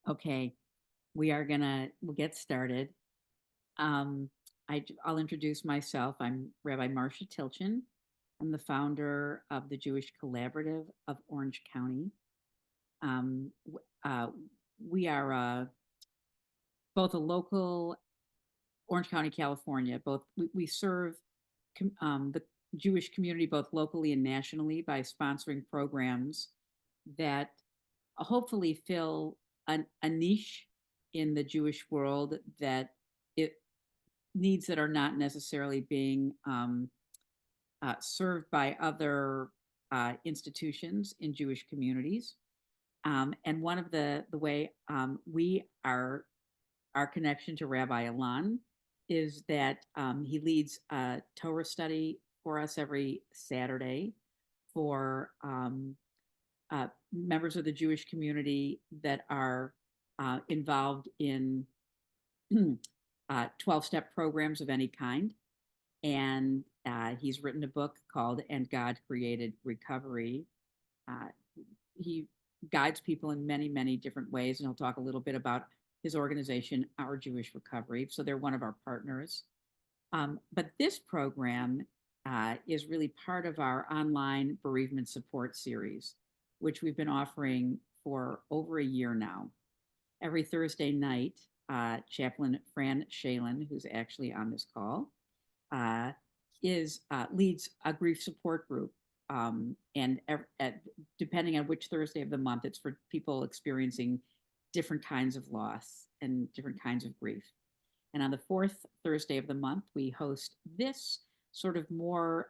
Okay, we'll get started. Um, I'll introduce myself. I'm Rabbi Marcia Tilchin. I'm the founder of the Jewish Collaborative of Orange County. Um, w- uh, we are both a local Orange County, California. We serve the Jewish community both locally and nationally by sponsoring programs that hopefully fill a niche in the Jewish world that it needs that are not necessarily being served by other institutions in Jewish communities. And one of the way we are our connection to Rabbi Ilan is that he leads a Torah study for us every Saturday for members of the Jewish community that are involved in 12-step programs of any kind. And he's written a book called And God Created Recovery. Uh, he guides people in many, many different ways, and he'll talk a little bit about his organization, Our Jewish Recovery. So they're one of our partners. But this program is really part of our online bereavement support series, which we've been offering for over a year now. Every Thursday night, Chaplain Fran Shalin, who's actually on this call, uh, is leads a grief support group. And depending on which Thursday of the month, it's for people experiencing different kinds of loss and different kinds of grief. And on the fourth Thursday of the month, we host this sort of more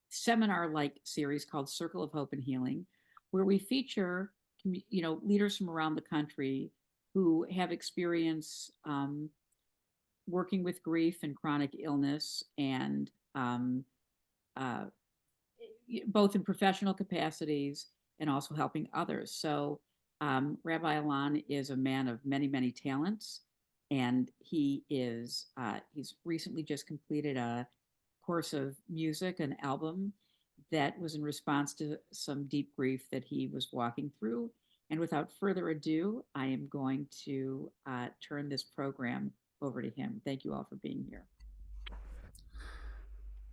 seminar like series called Circle of Hope and Healing, where we feature leaders from around the country who have experience working with grief and chronic illness, and uh, both in professional capacities and also helping others. So Rabbi Ilan is a man of many, many talents, and he's recently just completed a course of music, an album that was in response to some deep grief that he was walking through. And without further ado, I am going to turn this program over to him. Thank you all for being here.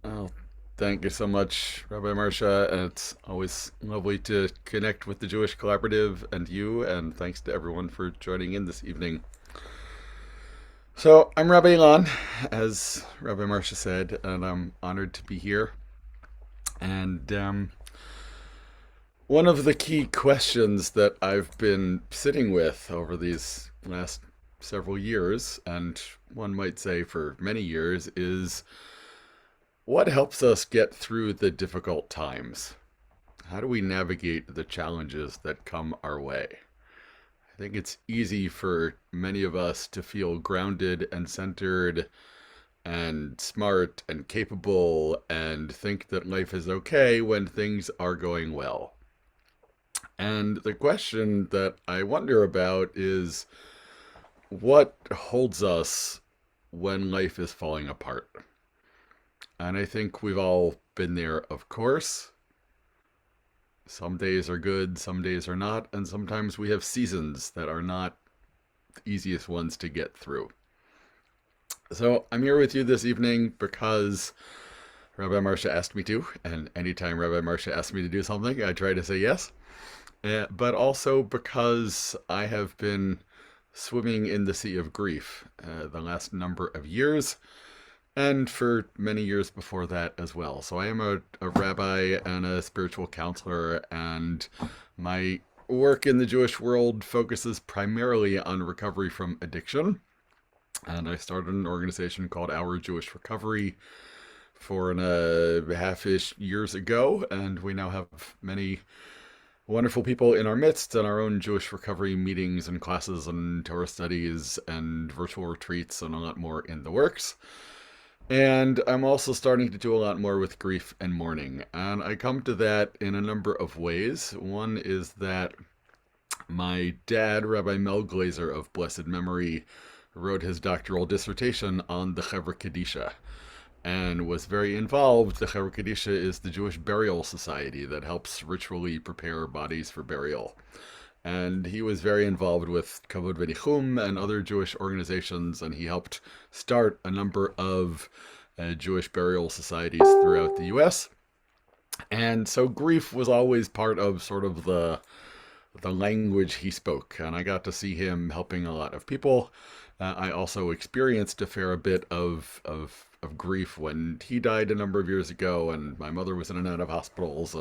Well, thank you so much, Rabbi Marsha. And it's always lovely to connect with the Jewish Collaborative and you, and thanks to everyone for joining in this evening. So, I'm Rabbi Ilan, as Rabbi Marsha said, and I'm honored to be here. And one of the key questions that I've been sitting with over these last several years, and one might say for many years, is what helps us get through the difficult times? How do we navigate the challenges that come our way? I think it's easy for many of us to feel grounded and centered and smart and capable and think that life is okay when things are going well. And the question that I wonder about is what holds us when life is falling apart? And I think we've all been there, of course. Some days are good, some days are not, and sometimes we have seasons that are not the easiest ones to get through. So I'm here with you this evening because Rabbi Marsha asked me to, and anytime Rabbi Marsha asks me to do something, I try to say yes. But also because I have been swimming in the sea of grief the last number of years, and for many years before that as well. So I am a rabbi and a spiritual counselor, and my work in the Jewish world focuses primarily on recovery from addiction. And I started an organization called Our Jewish Recovery 4.5-ish years ago, and we now have many wonderful people in our midst and our own Jewish recovery meetings and classes and Torah studies and virtual retreats and a lot more in the works. And I'm also starting to do a lot more with grief and mourning. And I come to that in a number of ways. One is that my dad, Rabbi Mel Glazer of blessed memory, wrote his doctoral dissertation on the Chevra Kadisha and was very involved. The Chevra Kadisha is the Jewish burial society that helps ritually prepare bodies for burial. And he was very involved with Kavod V'Nichum and other Jewish organizations, and he helped start a number of Jewish burial societies throughout the U.S. And so grief was always part of sort of the language he spoke, and I got to see him helping a lot of people. I also experienced a fair bit of grief when he died a number of years ago, and my mother was in and out of hospitals,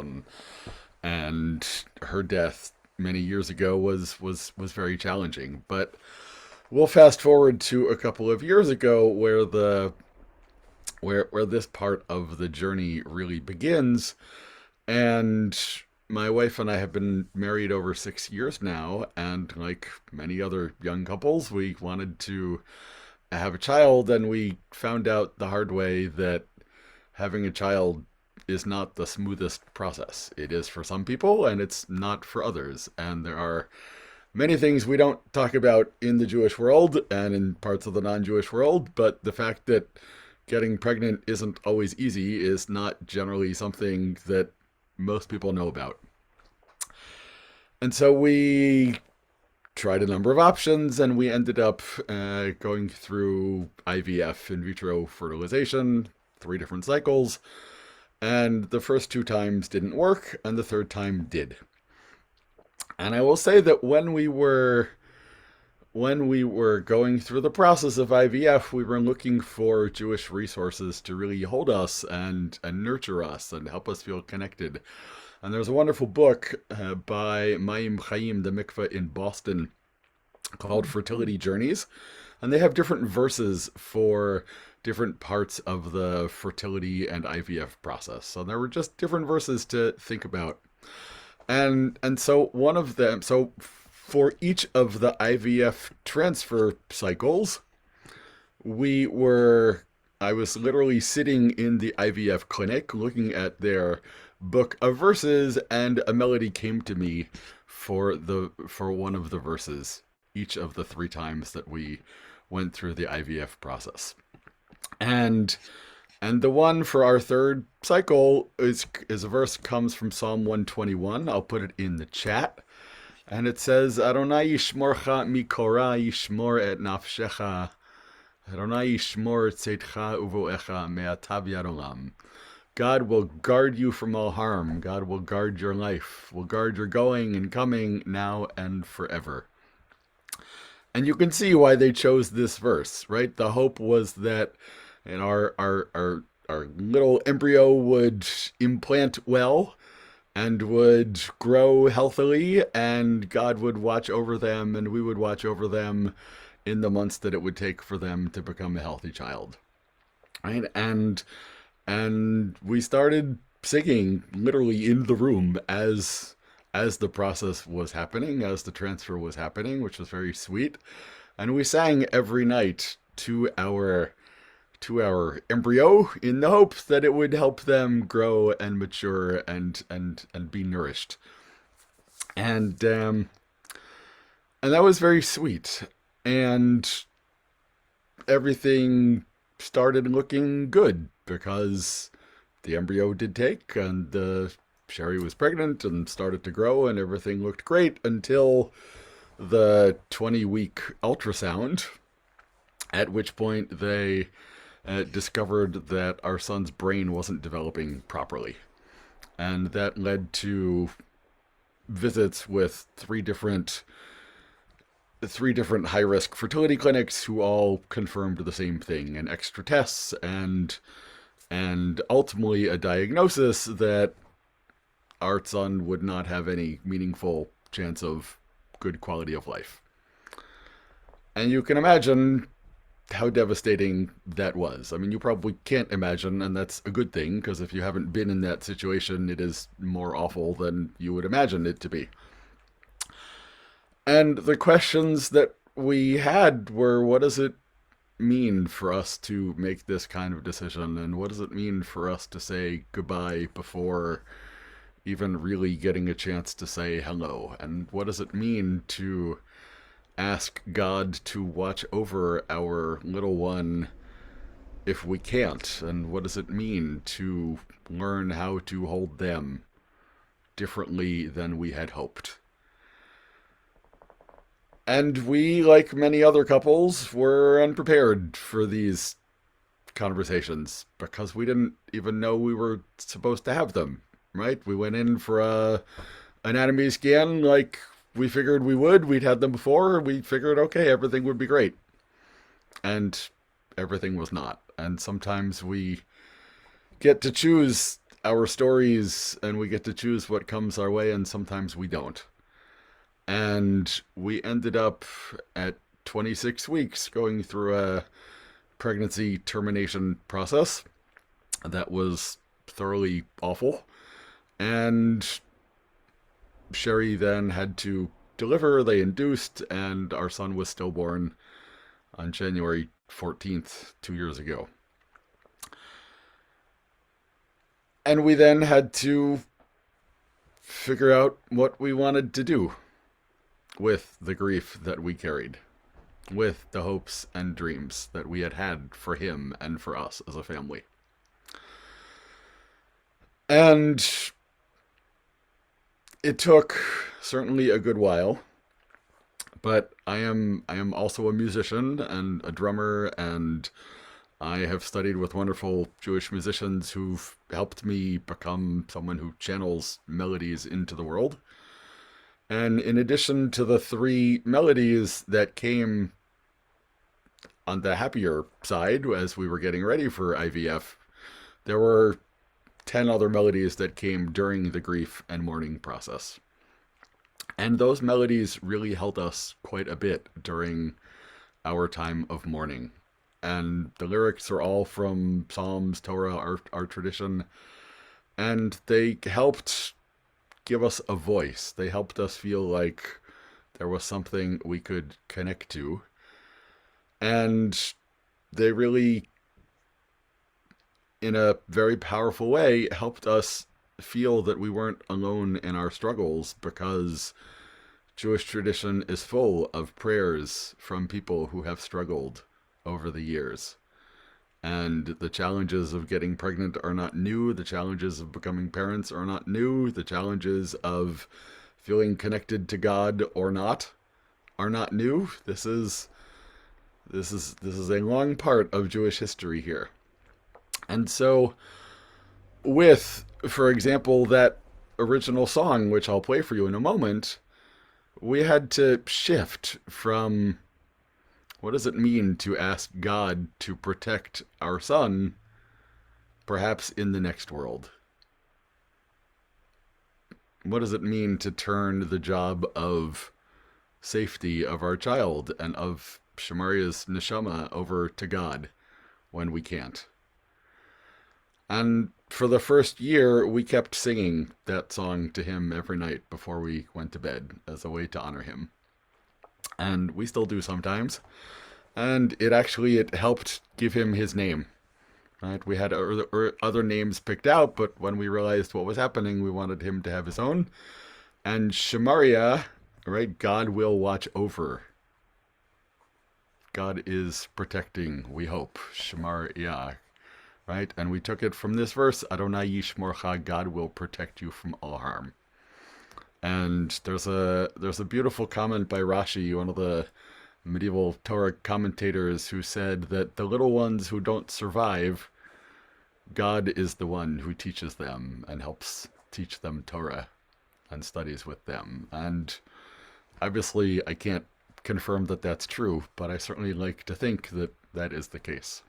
and her death many years ago was very challenging. But we'll fast forward to a couple of years ago where where this part of the journey really begins. And my wife and I have been married over 6 years now, and like many other young couples, we wanted to have a child, and we found out the hard way that having a child is not the smoothest process. It is for some people, and it's not for others. And there are many things we don't talk about in the Jewish world and in parts of the non-Jewish world, but the fact that getting pregnant isn't always easy is not generally something that most people know about. And so we tried a number of options, and we ended up going through IVF, in vitro fertilization, 3 different cycles. And the first 2 times didn't work, and the third time did. And I will say that when we were going through the process of IVF, we were looking for Jewish resources to really hold us and nurture us and help us feel connected. And there's a wonderful book by Mayim Chaim, the mikveh in Boston, called Fertility Journeys. And they have different verses for different parts of the fertility and IVF process. So there were just different verses to think about. And so one of them, so for each of the IVF transfer cycles, I was literally sitting in the IVF clinic looking at their book of verses, and a melody came to me for one of the verses each of the 3 times that we went through the IVF process. And the one for our third cycle is a verse comes from Psalm 121. I'll put it in the chat. And it says, Adonai yishmorcha mikora yishmor et nafshecha. Adonai yishmor tzeitcha uvoecha me'atav yad olam. God will guard you from all harm. God will guard your life, will guard your going and coming now and forever. And you can see why they chose this verse, right? The hope was that our little embryo would implant well and would grow healthily, and God would watch over them, and we would watch over them in the months that it would take for them to become a healthy child, right? And we started singing literally in the room as the process was happening, as the transfer was happening, which was very sweet. And we sang every night to our embryo in the hope that it would help them grow and mature and be nourished. And that was very sweet. And everything started looking good because the embryo did take, and Sherry was pregnant and started to grow, and everything looked great until the 20-week ultrasound, at which point they discovered that our son's brain wasn't developing properly. And that led to visits with three different high-risk fertility clinics who all confirmed the same thing, and extra tests, and ultimately a diagnosis that our son would not have any meaningful chance of good quality of life. And you can imagine how devastating that was. I mean, you probably can't imagine, and that's a good thing, because if you haven't been in that situation, it is more awful than you would imagine it to be. And the questions that we had were, what does it mean for us to make this kind of decision? And what does it mean for us to say goodbye before even really getting a chance to say hello? And what does it mean to ask God to watch over our little one if we can't? And what does it mean to learn how to hold them differently than we had hoped? And we, like many other couples, were unprepared for these conversations because we didn't even know we were supposed to have them, right? We went in for a anatomy scan like we figured we would. We'd had them before. We figured, okay, everything would be great. And everything was not. And sometimes we get to choose our stories and we get to choose what comes our way, and sometimes we don't. And we ended up at 26 weeks going through a pregnancy termination process that was thoroughly awful. And Sherry then had to deliver. They induced, and our son was stillborn on January 14th, 2 years ago. And we then had to figure out what we wanted to do with the grief that we carried, with the hopes and dreams that we had had for him and for us as a family. And it took certainly a good while, but I am also a musician and a drummer, and I have studied with wonderful Jewish musicians who've helped me become someone who channels melodies into the world. And in addition to the three melodies that came on the happier side as we were getting ready for IVF, there were 10 other melodies that came during the grief and mourning process. And those melodies really helped us quite a bit during our time of mourning. And the lyrics are all from Psalms, Torah, our tradition, and they helped give us a voice. They helped us feel like there was something we could connect to. And they really, in a very powerful way, helped us feel that we weren't alone in our struggles, because Jewish tradition is full of prayers from people who have struggled over the years. And the challenges of getting pregnant are not new. The challenges of becoming parents are not new. The challenges of feeling connected to God or not are not new. This is a long part of Jewish history here. And so with, for example, that original song, which I'll play for you in a moment, we had to shift from what does it mean to ask God to protect our son, perhaps in the next world? What does it mean to turn the job of safety of our child and of Shamaria's neshama over to God when we can't? And for the first year, we kept singing that song to him every night before we went to bed as a way to honor him. And we still do sometimes. And it helped give him his name. Right? We had other names picked out, but when we realized what was happening, we wanted him to have his own. And Shamaria, right? God will watch over. God is protecting, we hope. Shamaria, right? And we took it from this verse, Adonai Yishmorcha, God will protect you from all harm. And there's a beautiful comment by Rashi, one of the medieval Torah commentators, who said that the little ones who don't survive, God is the one who teaches them and helps teach them Torah and studies with them. And obviously, I can't confirm that that's true, but I certainly like to think that that is the case.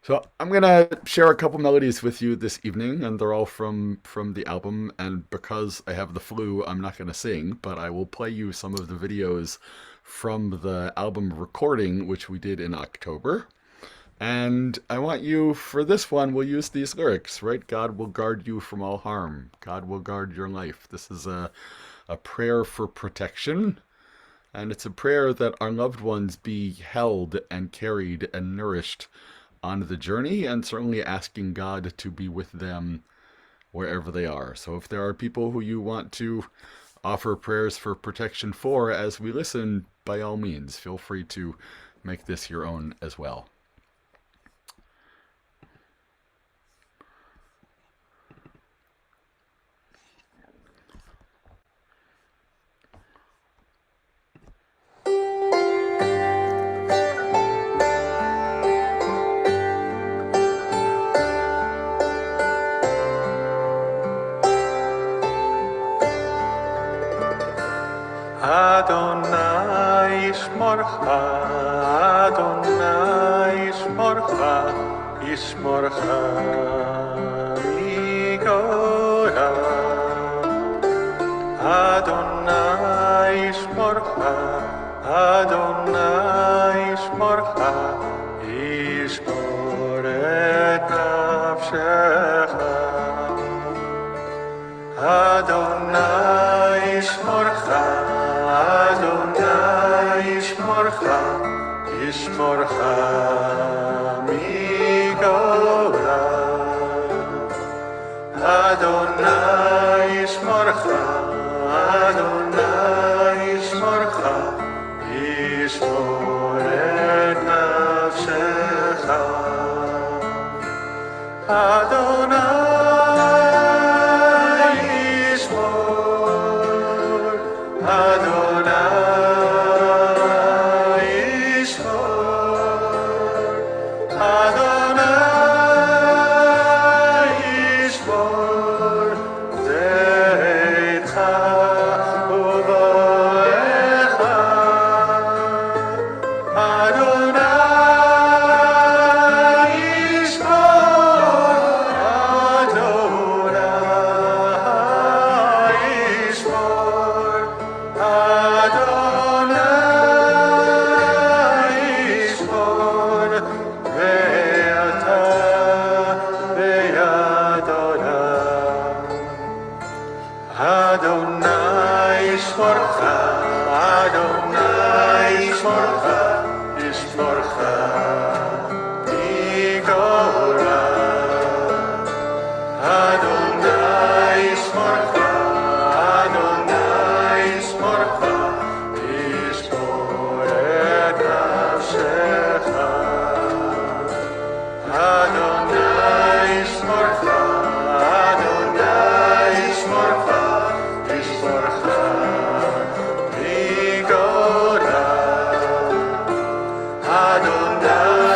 So I'm gonna share a couple melodies with you this evening, and they're all from the album. And because I have the flu, I'm not gonna sing, but I will play you some of the videos from the album recording, which we did in October. And I want you, for this one, we'll use these lyrics, right? God will guard you from all harm. God will guard your life. This is a prayer for protection. And it's a prayer that our loved ones be held and carried and nourished on the journey, and certainly asking God to be with them wherever they are. So if there are people who you want to offer prayers for protection for as we listen, by all means, feel free to make this your own as well. Adonai Ishmorcha, Adonai Ishmorcha, Ishmorcha Migora. Adonai Ishmorcha, Adonai Ishmorcha, Ishmor et nafshecha. Adonai Ishmorcha, Adonai Ishmorcha, Ishmorcha Migora. Adonai Ishmorcha, Adonai Ishmorcha, Ishmor et nafshecha. Adonai Adonai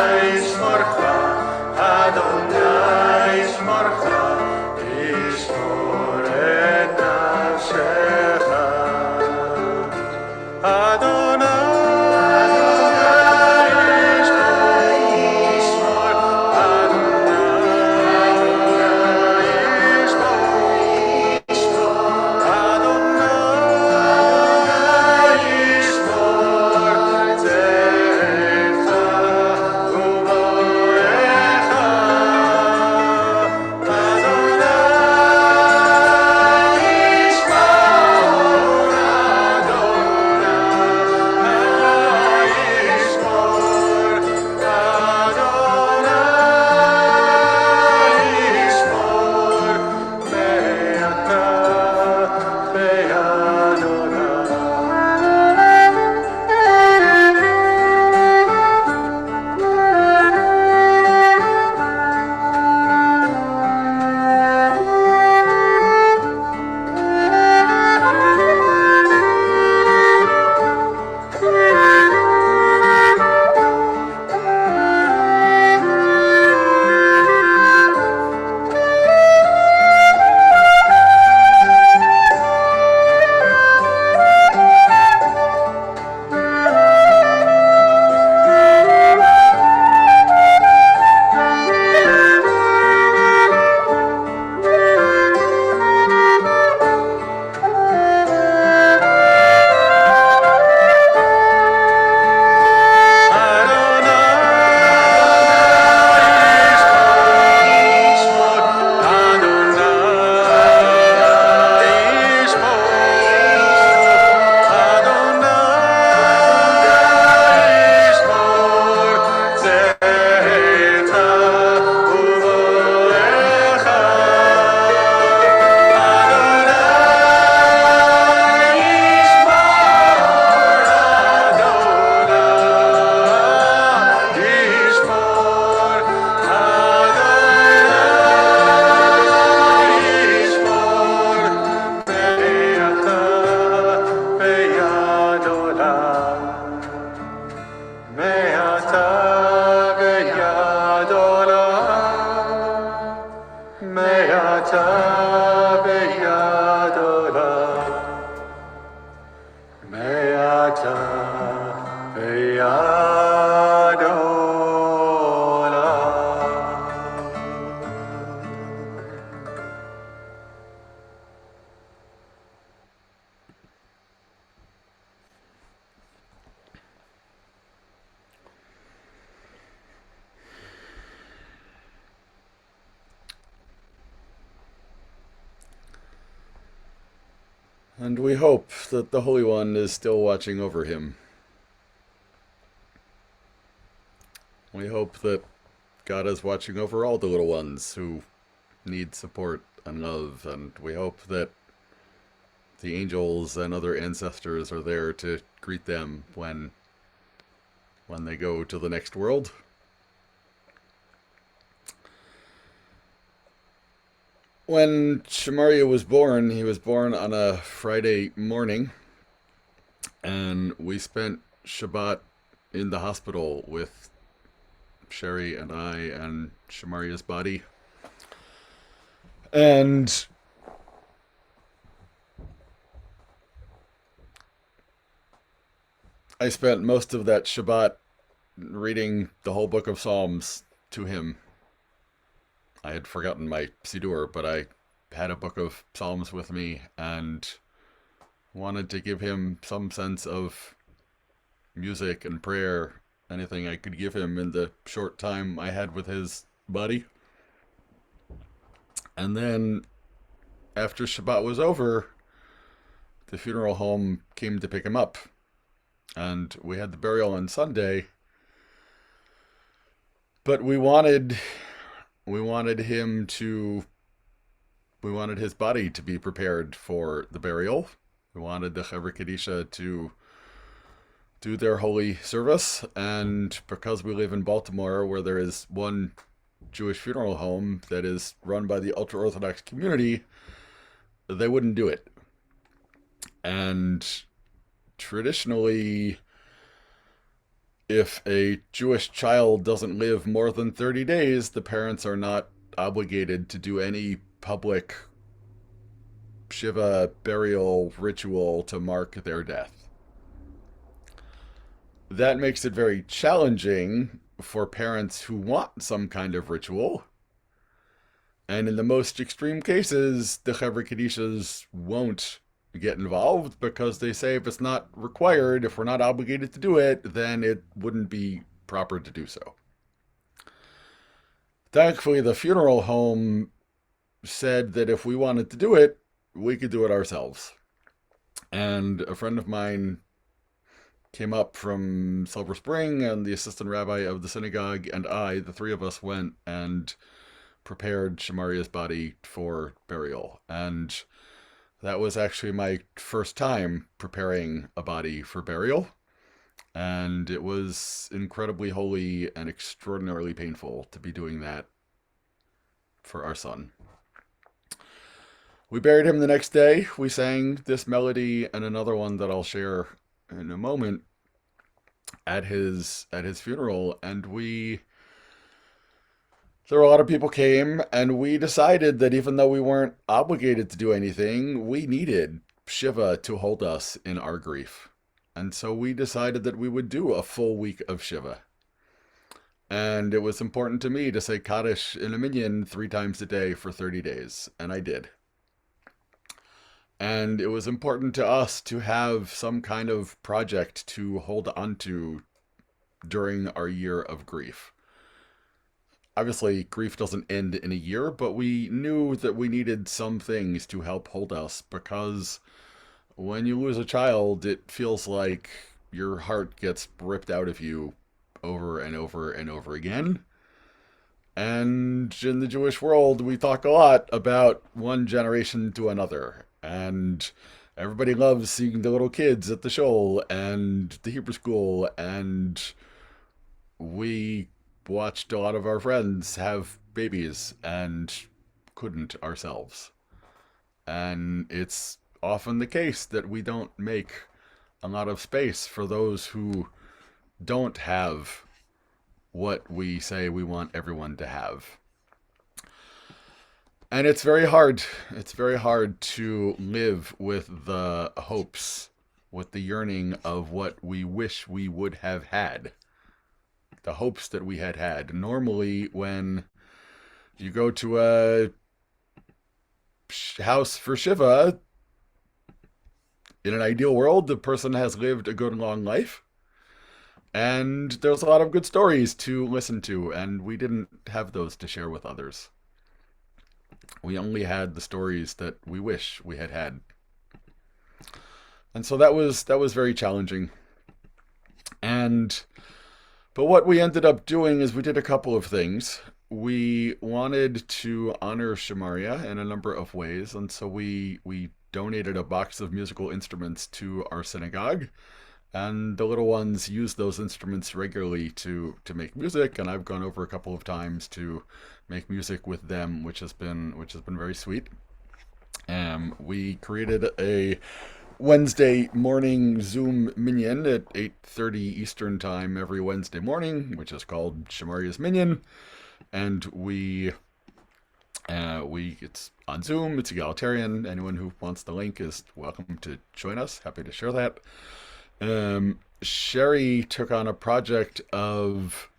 And we hope that the Holy One is still watching over him. We hope that God is watching over all the little ones who need support and love, and we hope that the angels and other ancestors are there to greet them when they go to the next world. When Shamaria was born, he was born on a Friday morning, and we spent Shabbat in the hospital with Sherry and I and Shamaria's body. And I spent most of that Shabbat reading the whole book of Psalms to him. I had forgotten my Siddur, but I had a book of Psalms with me and wanted to give him some sense of music and prayer, anything I could give him in the short time I had with his body. And then, after Shabbat was over, the funeral home came to pick him up. And we had the burial on Sunday. But we wanted his body to be prepared for the burial. We wanted the Chevra Kadisha to do their holy service, and because we live in Baltimore, where there is one Jewish funeral home that is run by the ultra-Orthodox community, they wouldn't do it. And traditionally, if a Jewish child doesn't live more than 30 days, the parents are not obligated to do any public Shiva burial ritual to mark their death. That makes it very challenging for parents who want some kind of ritual. And in the most extreme cases, the Chevra Kadishas won't get involved because they say if it's not required, if we're not obligated to do it, then it wouldn't be proper to do so. Thankfully, the funeral home said that if we wanted to do it, we could do it ourselves. And a friend of mine came up from Silver Spring, and the assistant rabbi of the synagogue and I, the three of us, went and prepared Shamaria's body for burial. And that was actually my first time preparing a body for burial. And it was incredibly holy and extraordinarily painful to be doing that for our son. We buried him the next day. We sang this melody and another one that I'll share in a moment at his funeral, and there were a lot of people came, and we decided that even though we weren't obligated to do anything, we needed Shiva to hold us in our grief. And so we decided that we would do a full week of Shiva. And it was important to me to say Kaddish in a minyan 3 times a day for 30 days, and I did. And it was important to us to have some kind of project to hold on to during our year of grief. Obviously, grief doesn't end in a year, but we knew that we needed some things to help hold us, because when you lose a child, it feels like your heart gets ripped out of you over and over and over again. And in the Jewish world, we talk a lot about one generation to another. And everybody loves seeing the little kids at the shul and the Hebrew school. And we watched a lot of our friends have babies and couldn't ourselves. And it's often the case that we don't make a lot of space for those who don't have what we say we want everyone to have. And it's very hard. It's very hard to live with the hopes, with the yearning of what we wish we would have had. The hopes that we had had. Normally, when you go to a house for Shiva, in an ideal world, the person has lived a good long life. And there's a lot of good stories to listen to, and we didn't have those to share with others. We only had the stories that we wish we had had. And so that was very challenging. And but what we ended up doing is we did a couple of things. We wanted to honor Shamaria in a number of ways, and so we donated a box of musical instruments to our synagogue, and the little ones use those instruments regularly to make music, and I've gone over a couple of times to make music with them, which has been very sweet. We created a Wednesday morning Zoom minyan at 8:30 Eastern time every Wednesday morning, which is called Shamaria's Minyan, and we it's on Zoom. It's egalitarian. Anyone who wants the link is welcome to join us. Happy to share that. Sherry took on a project of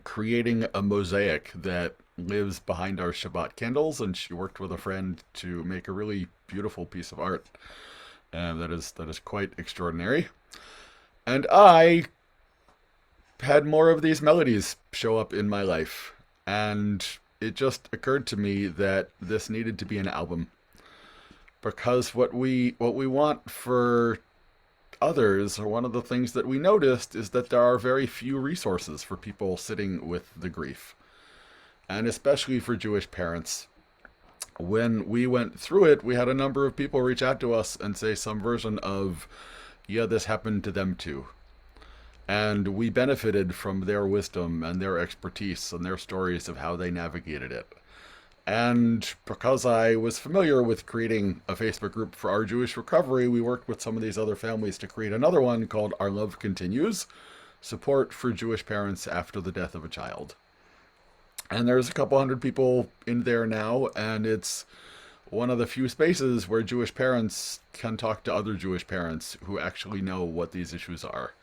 creating a mosaic that lives behind our Shabbat candles, and she worked with a friend to make a really beautiful piece of art. That is quite extraordinary. And I had more of these melodies show up in my life, and it just occurred to me that this needed to be an album, because what we want for others, or one of the things that we noticed, is that there are very few resources for people sitting with the grief, and especially for Jewish parents. When we went through it, we had a number of people reach out to us and say some version of, yeah, this happened to them too. And we benefited from their wisdom and their expertise and their stories of how they navigated it. And because I was familiar with creating a Facebook group for our Jewish recovery, we worked with some of these other families to create another one called Our Love Continues, Support for Jewish Parents After the Death of a Child. And there's a couple hundred people in there now, and it's one of the few spaces where Jewish parents can talk to other Jewish parents who actually know what these issues are.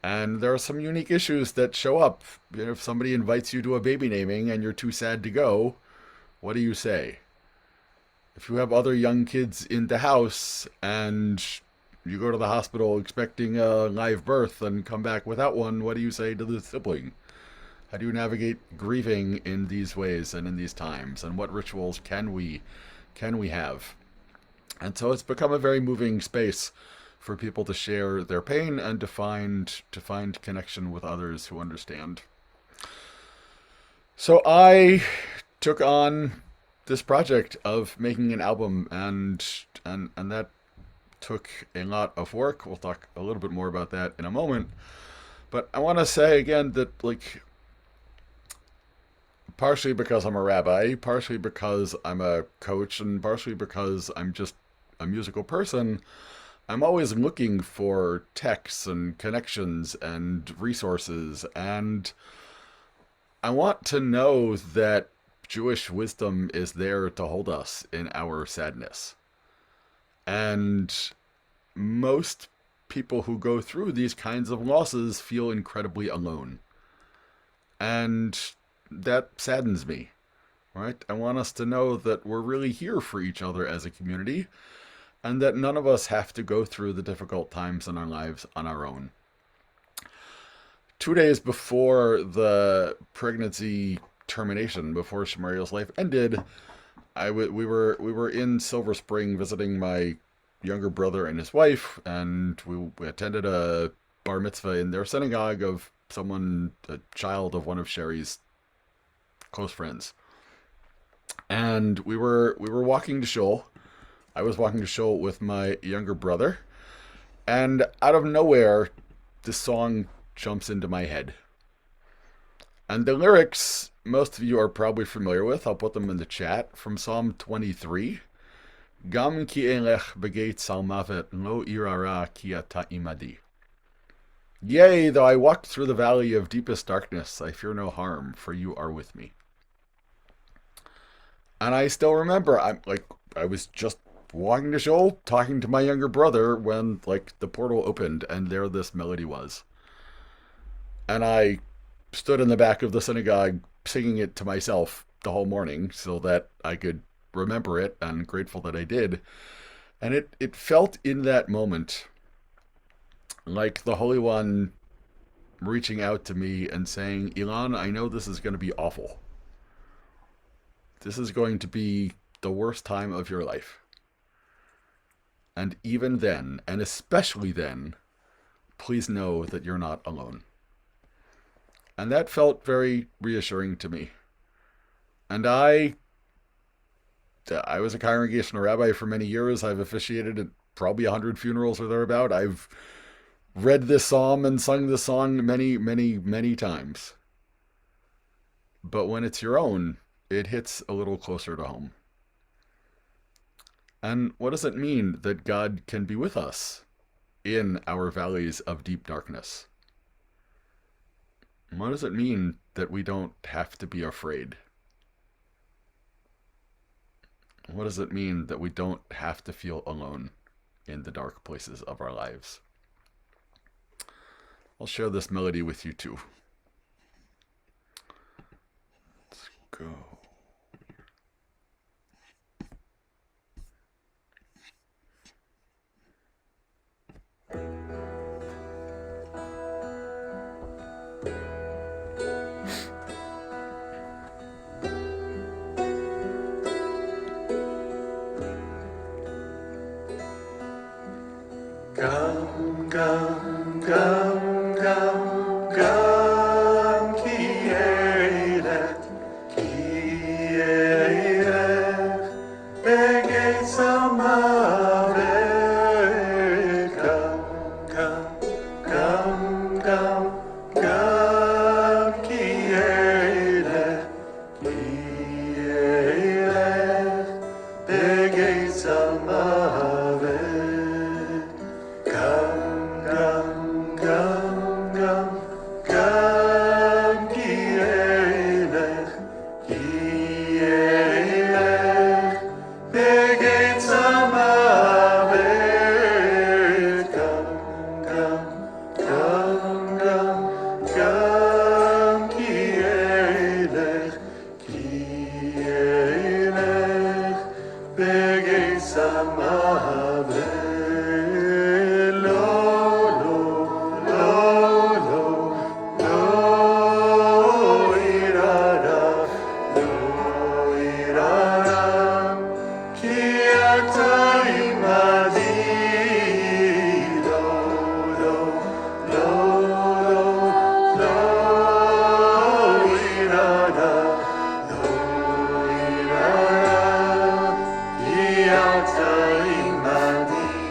And there are some unique issues that show up. If somebody invites you to a baby naming and you're too sad to go, what do you say? If you have other young kids in the house and you go to the hospital expecting a live birth and come back without one, what do you say to the sibling? How do you navigate grieving in these ways and in these times? And what rituals can we have? And so it's become a very moving space for people to share their pain and to find connection with others who understand. So I took on this project of making an album, and that took a lot of work. We'll talk a little bit more about that in a moment. But I want to say again that, partially because I'm a rabbi, partially because I'm a coach, and partially because I'm just a musical person, I'm always looking for texts and connections and resources, and I want to know that Jewish wisdom is there to hold us in our sadness. And most people who go through these kinds of losses feel incredibly alone. And that saddens me, right? I want us to know that we're really here for each other as a community, and that none of us have to go through the difficult times in our lives on our own. 2 days before the pregnancy termination, before Shamaria's life ended, we were in Silver Spring visiting my younger brother and his wife, and we attended a bar mitzvah in their synagogue of a child of one of Sherry's close friends. And we were walking to shul. I was walking to shul with my younger brother, and out of nowhere, this song jumps into my head. And the lyrics, most of you are probably familiar with. I'll put them in the chat. From Psalm 23. Gam ki elech begeit salmavet lo irara ki ata imadi. Yea, though I walked through the valley of deepest darkness, I fear no harm, for you are with me. And I still remember, I was just walking to shul, talking to my younger brother, when the portal opened and there this melody was. And I stood in the back of the synagogue singing it to myself the whole morning so that I could remember it, and grateful that I did. And it felt in that moment like the Holy One reaching out to me and saying, Ilan, I know this is going to be awful. This is going to be the worst time of your life. And even then, and especially then, please know that you're not alone. And that felt very reassuring to me. And I was a congregational rabbi for many years. I've officiated at probably 100 funerals or thereabout. I've read this psalm and sung this song many, many, many times. But when it's your own, it hits a little closer to home. And what does it mean that God can be with us in our valleys of deep darkness? What does it mean that we don't have to be afraid? What does it mean that we don't have to feel alone in the dark places of our lives? I'll share this melody with you too. Let's go. Gam, gam, gam, gam, gam, ki Elech, begeitz hamavet. Gam, gam, gam, gam, gam, ki Elech, begeitz hamavet. Gam, gam, gam, gam, gam, ki Elech, begeitz hamavet. Gam, gam, gam, gam, gam, ki Elech, begeitz hamavet. Imadi.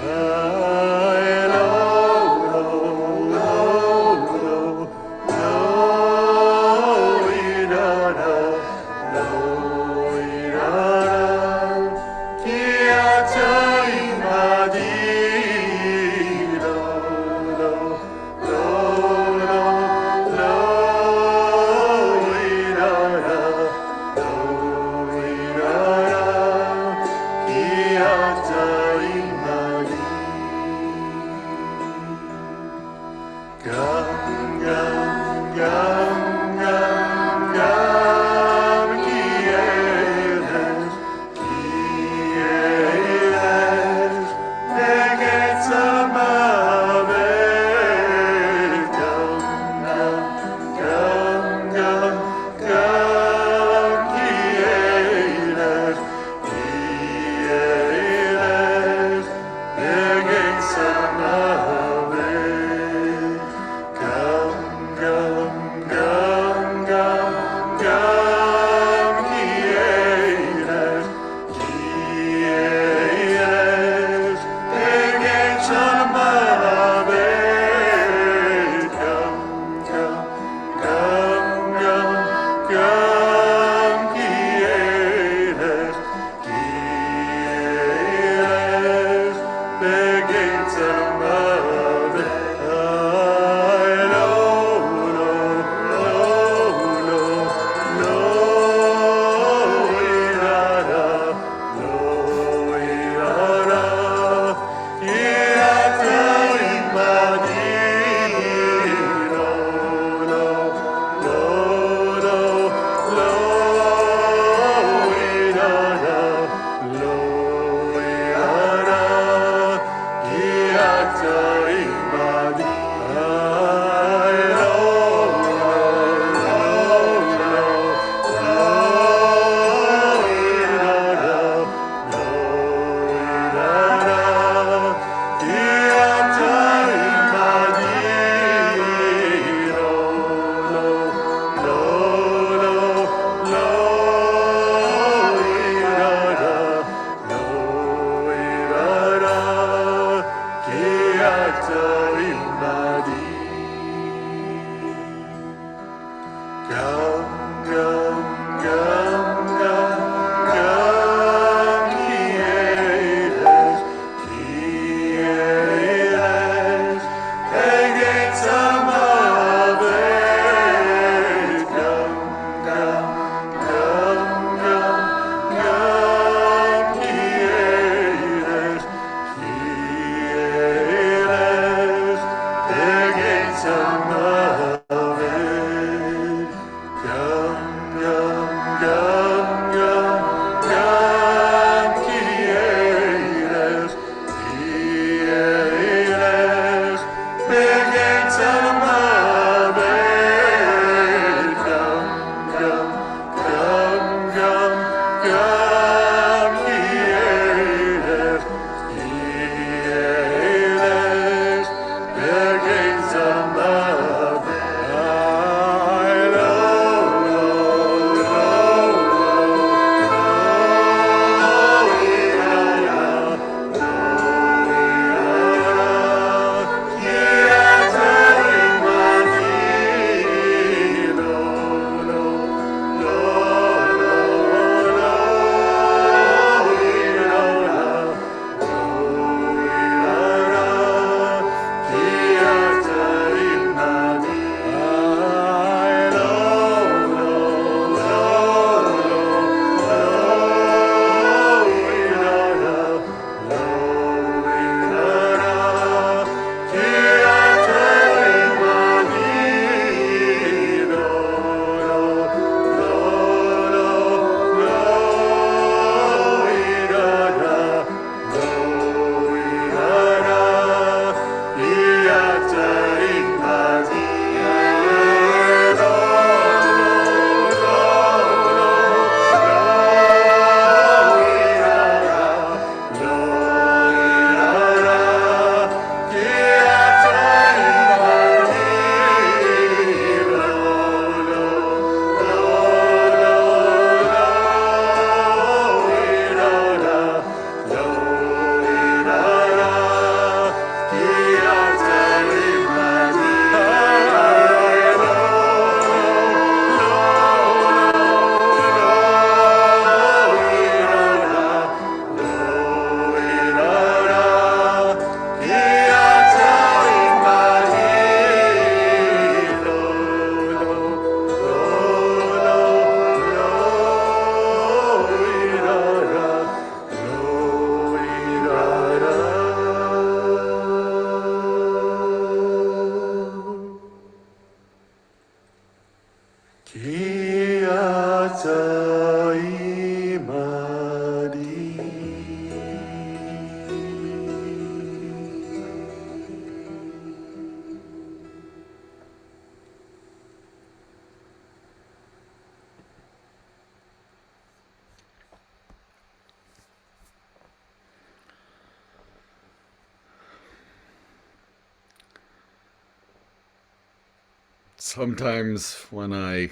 Sometimes when I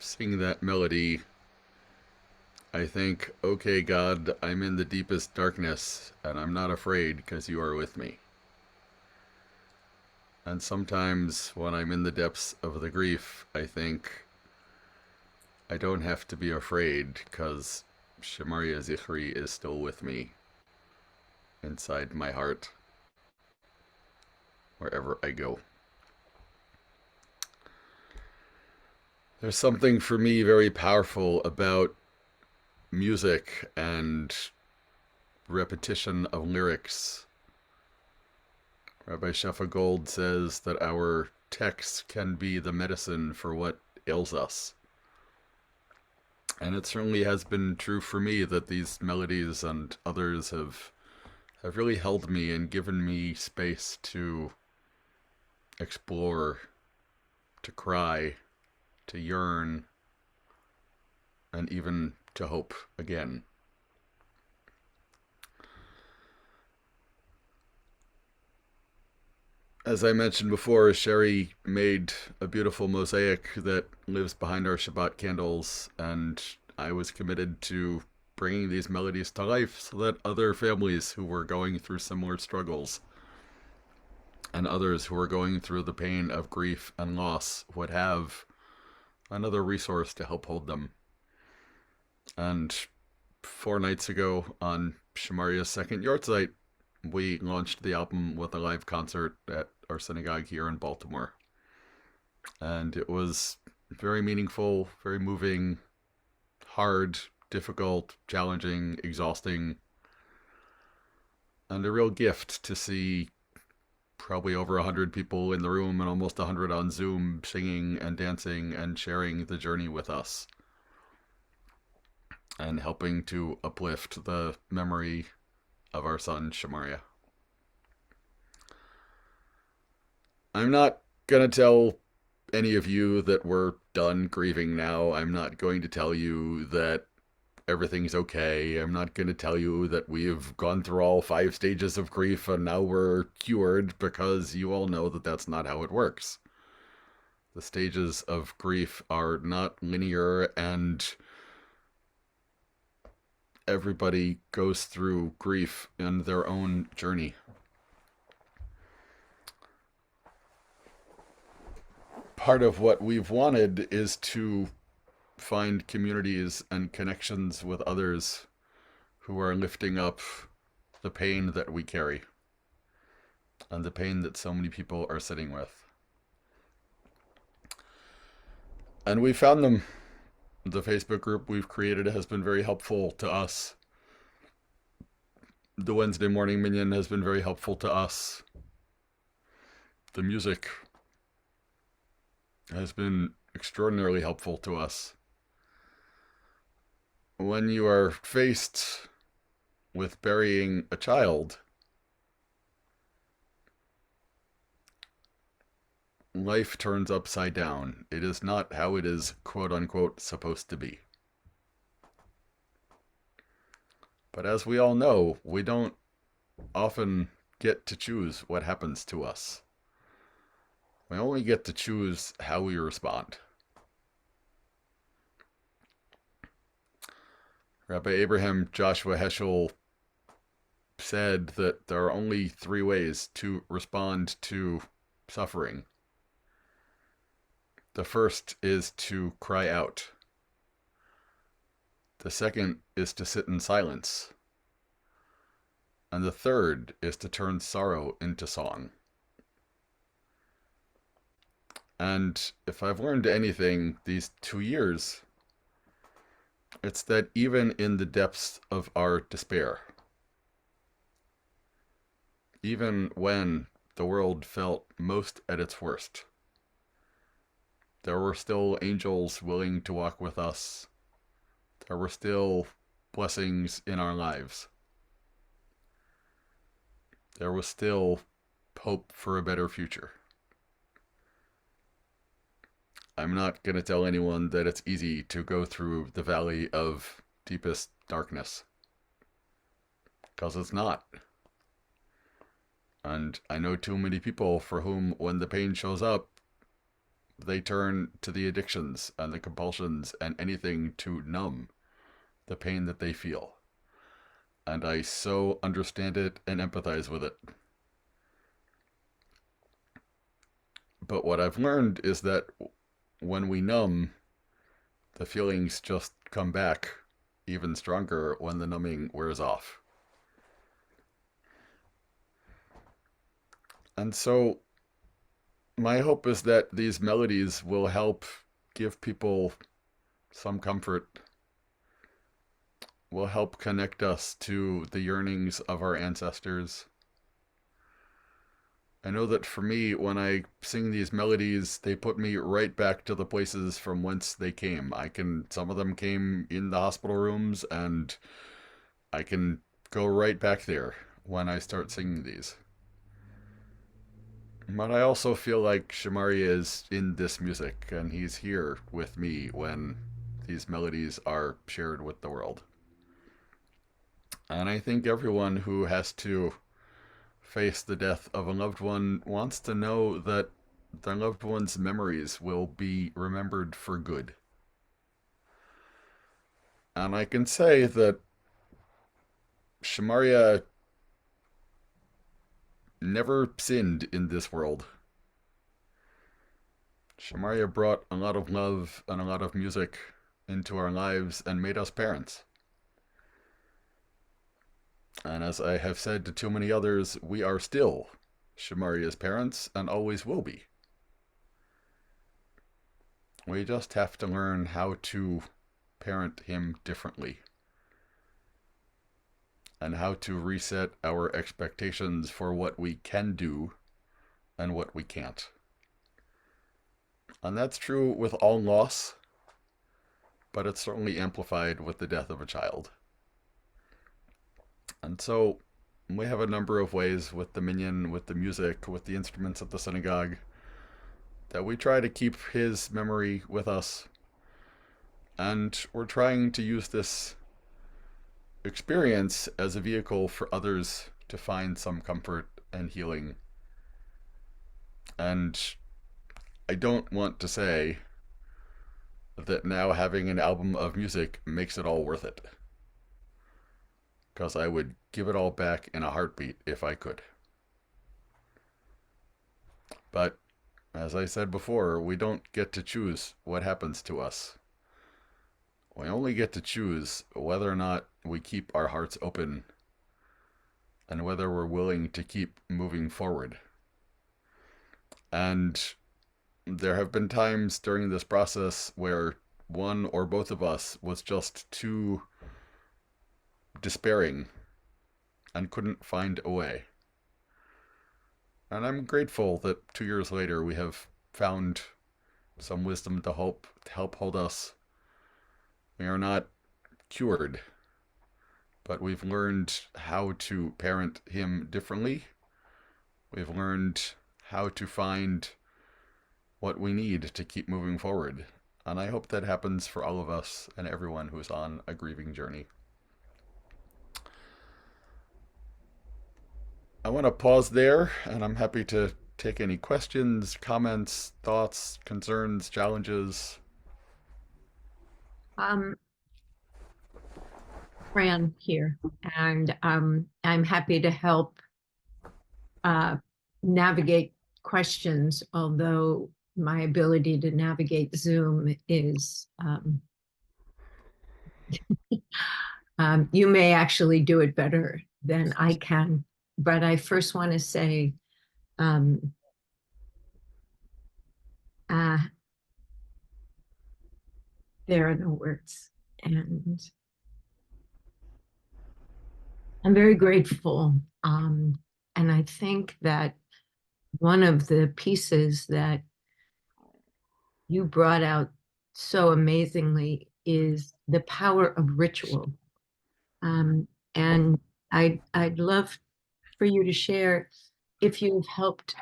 sing that melody, I think, okay, God, I'm in the deepest darkness, and I'm not afraid because you are with me. And sometimes when I'm in the depths of the grief, I think, I don't have to be afraid because Shemaria Zichri is still with me inside my heart, wherever I go. There's something for me very powerful about music and repetition of lyrics. Rabbi Shefa Gold says that our texts can be the medicine for what ails us. And it certainly has been true for me that these melodies and others have really held me and given me space to explore, to cry, to yearn, and even to hope again. As I mentioned before, Sherry made a beautiful mosaic that lives behind our Shabbat candles, and I was committed to bringing these melodies to life so that other families who were going through similar struggles and others who were going through the pain of grief and loss would have another resource to help hold them. And 4 nights ago on Shemaria's second yahrzeit, we launched the album with a live concert at our synagogue here in Baltimore. And it was very meaningful, very moving, hard, difficult, challenging, exhausting, and a real gift to see probably over 100 people in the room and almost 100 on Zoom singing and dancing and sharing the journey with us and helping to uplift the memory of our son Shemaria. I'm not going to tell any of you that we're done grieving now. I'm not going to tell you that everything's okay. I'm not going to tell you that we've gone through all 5 stages of grief and now we're cured, because you all know that that's not how it works. The stages of grief are not linear, and everybody goes through grief in their own journey. Part of what we've wanted is to find communities and connections with others who are lifting up the pain that we carry and the pain that so many people are sitting with. And we found them. The Facebook group we've created has been very helpful to us. The Wednesday morning minyan has been very helpful to us. The music has been extraordinarily helpful to us. When you are faced with burying a child, life turns upside down. It is not how it is, quote unquote, supposed to be. But as we all know, we don't often get to choose what happens to us. We only get to choose how we respond. Rabbi Abraham Joshua Heschel said that there are only 3 ways to respond to suffering. The first is to cry out. The second is to sit in silence. And the third is to turn sorrow into song. And if I've learned anything these 2 years, it's that even in the depths of our despair, even when the world felt most at its worst, there were still angels willing to walk with us. There were still blessings in our lives. There was still hope for a better future. I'm not going to tell anyone that it's easy to go through the valley of deepest darkness, because it's not. And I know too many people for whom, when the pain shows up, they turn to the addictions and the compulsions and anything to numb the pain that they feel. And I so understand it and empathize with it. But what I've learned is that when we numb, the feelings just come back even stronger when the numbing wears off. And so my hope is that these melodies will help give people some comfort, will help connect us to the yearnings of our ancestors. I know that for me, when I sing these melodies, they put me right back to the places from whence they came. Some of them came in the hospital rooms, and I can go right back there when I start singing these. But I also feel like Shamaria is in this music, and he's here with me when these melodies are shared with the world. And I think everyone who has to face the death of a loved one wants to know that their loved one's memories will be remembered for good. And I can say that Shamaria never sinned in this world. Shamaria brought a lot of love and a lot of music into our lives and made us parents. And as I have said to too many others, we are still Shamaria's parents and always will be. We just have to learn how to parent him differently and how to reset our expectations for what we can do and what we can't. And that's true with all loss, but it's certainly amplified with the death of a child. And so we have a number of ways with the minyan, with the music, with the instruments at the synagogue, that we try to keep his memory with us. And we're trying to use this experience as a vehicle for others to find some comfort and healing. And I don't want to say that now having an album of music makes it all worth it, because I would give it all back in a heartbeat if I could. But as I said before, we don't get to choose what happens to us. We only get to choose whether or not we keep our hearts open and whether we're willing to keep moving forward. And there have been times during this process where one or both of us was just too despairing and couldn't find a way. And I'm grateful that 2 years later we have found some wisdom to help hold us. We are not cured, but we've learned how to parent him differently. We've learned how to find what we need to keep moving forward. And I hope that happens for all of us and everyone who's on a grieving journey. I want to pause there, and I'm happy to take any questions, comments, thoughts, concerns, challenges. Fran here, and I'm happy to help navigate questions, although my ability to navigate Zoom is you may actually do it better than I can. But I first want to say there are no words, and I'm very grateful. And I think that one of the pieces that you brought out so amazingly is the power of ritual. And I'd love for you to share if you've helped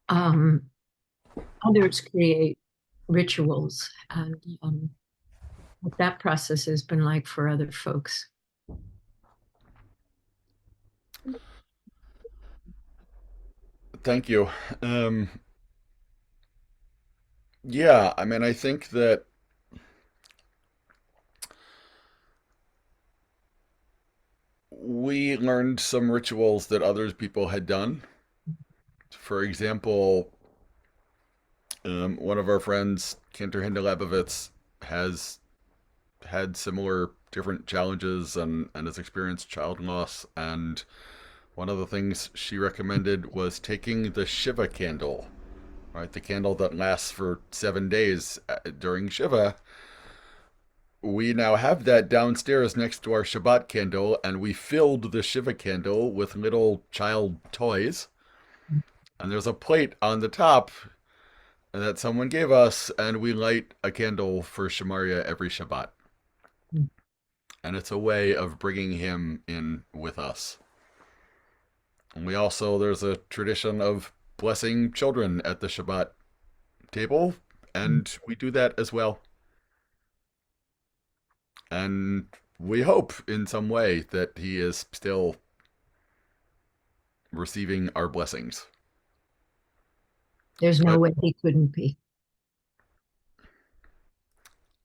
others create rituals, and what that process has been like for other folks. Thank you. Yeah, I mean, I think that we learned some rituals that other people had done. For example, one of our friends, Cantor Hindelebovitz, has had similar different challenges and has experienced child loss. And one of the things she recommended was taking the Shiva candle, right? The candle that lasts for 7 days during Shiva. We now have that downstairs next to our Shabbat candle, and we filled the Shiva candle with little child toys. And there's a plate on the top that someone gave us, and we light a candle for Shemaria every Shabbat. And it's a way of bringing him in with us. And we also, there's a tradition of blessing children at the Shabbat table, and we do that as well. And we hope in some way that he is still receiving our blessings. There's no But way he couldn't be.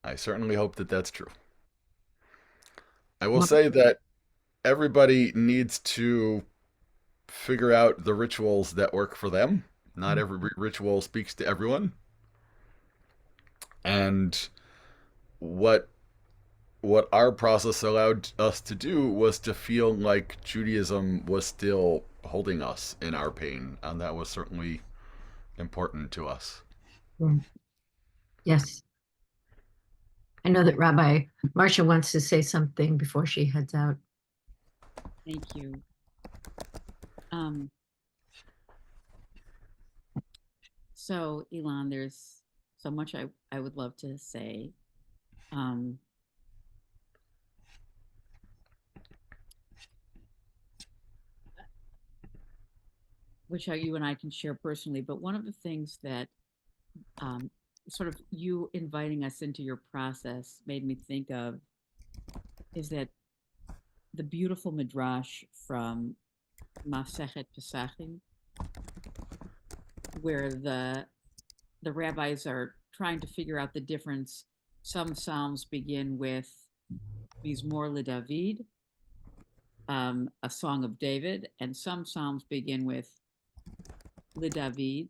I certainly hope that that's true. I will Well, say that everybody needs to figure out the rituals that work for them. Not every ritual speaks to everyone. And what our process allowed us to do was to feel like Judaism was still holding us in our pain, and that was certainly important to us. yeah. Yes. I know that Rabbi Marcia wants to say something before she heads out. Thank you. Um, so Ilan, there's so much I would love to say. Um, which you and I can share personally, but one of the things that um, sort of you inviting us into your process made me think of is that the beautiful midrash from Masechet Pesachim, where the rabbis are trying to figure out the difference. Some psalms begin with Mizmor LeDavid, a song of David, and some psalms begin with LeDavid,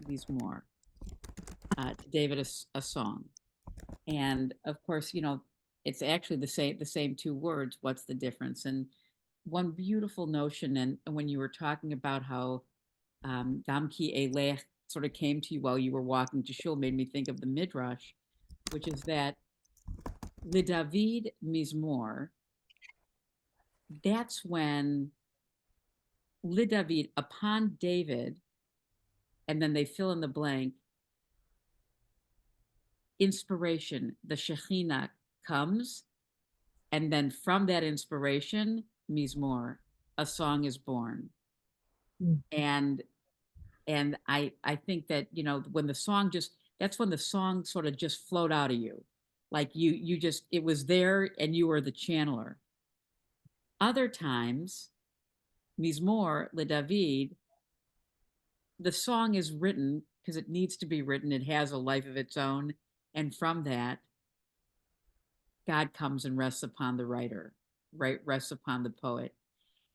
Mizmor, to David a song. And of course, it's actually the same two words. What's the difference? And one beautiful notion, and when you were talking about how Damki Elech sort of came to you while you were walking to shul, made me think of the midrash, which is that LeDavid Mizmor. That's when LeDavid, upon David, and then they fill in the blank. Inspiration, the Shekhinah comes, and then from that inspiration, Mizmor, a song is born. Mm. And I think that when the song that's when the song sort of just flowed out of you, like you just it was there and you were the channeler. Other times, Mizmor LeDavid, the song is written because it needs to be written. It has a life of its own, and from that, God comes and rests upon the writer, right? Rests upon the poet.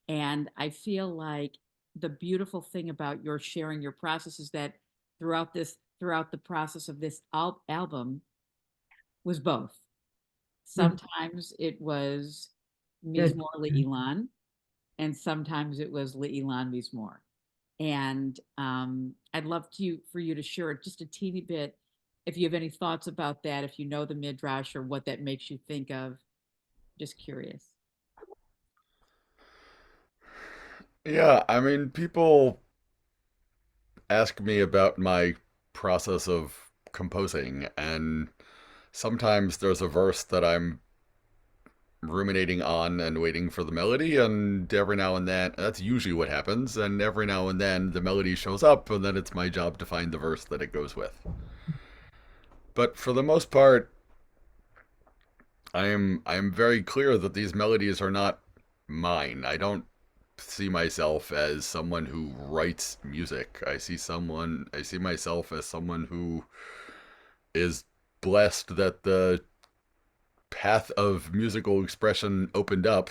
And I feel like the beautiful thing about your sharing your process is that throughout the process of this album was both. Sometimes it was Good. Mizmor LeIlan, and sometimes it was LeIlan Mizmor. And I'd love for you to share just a teeny bit, if you have any thoughts about that, if you know the midrash or what that makes you think of. Just curious. Yeah, I mean, people ask me about my process of composing, and sometimes there's a verse that I'm ruminating on and waiting for the melody, and every now and then, that's usually what happens, and every now and then the melody shows up, and then it's my job to find the verse that it goes with. But for the most part, I am very clear that these melodies are not mine. I don't see myself as someone who writes music. I see myself as someone who is blessed that the path of musical expression opened up,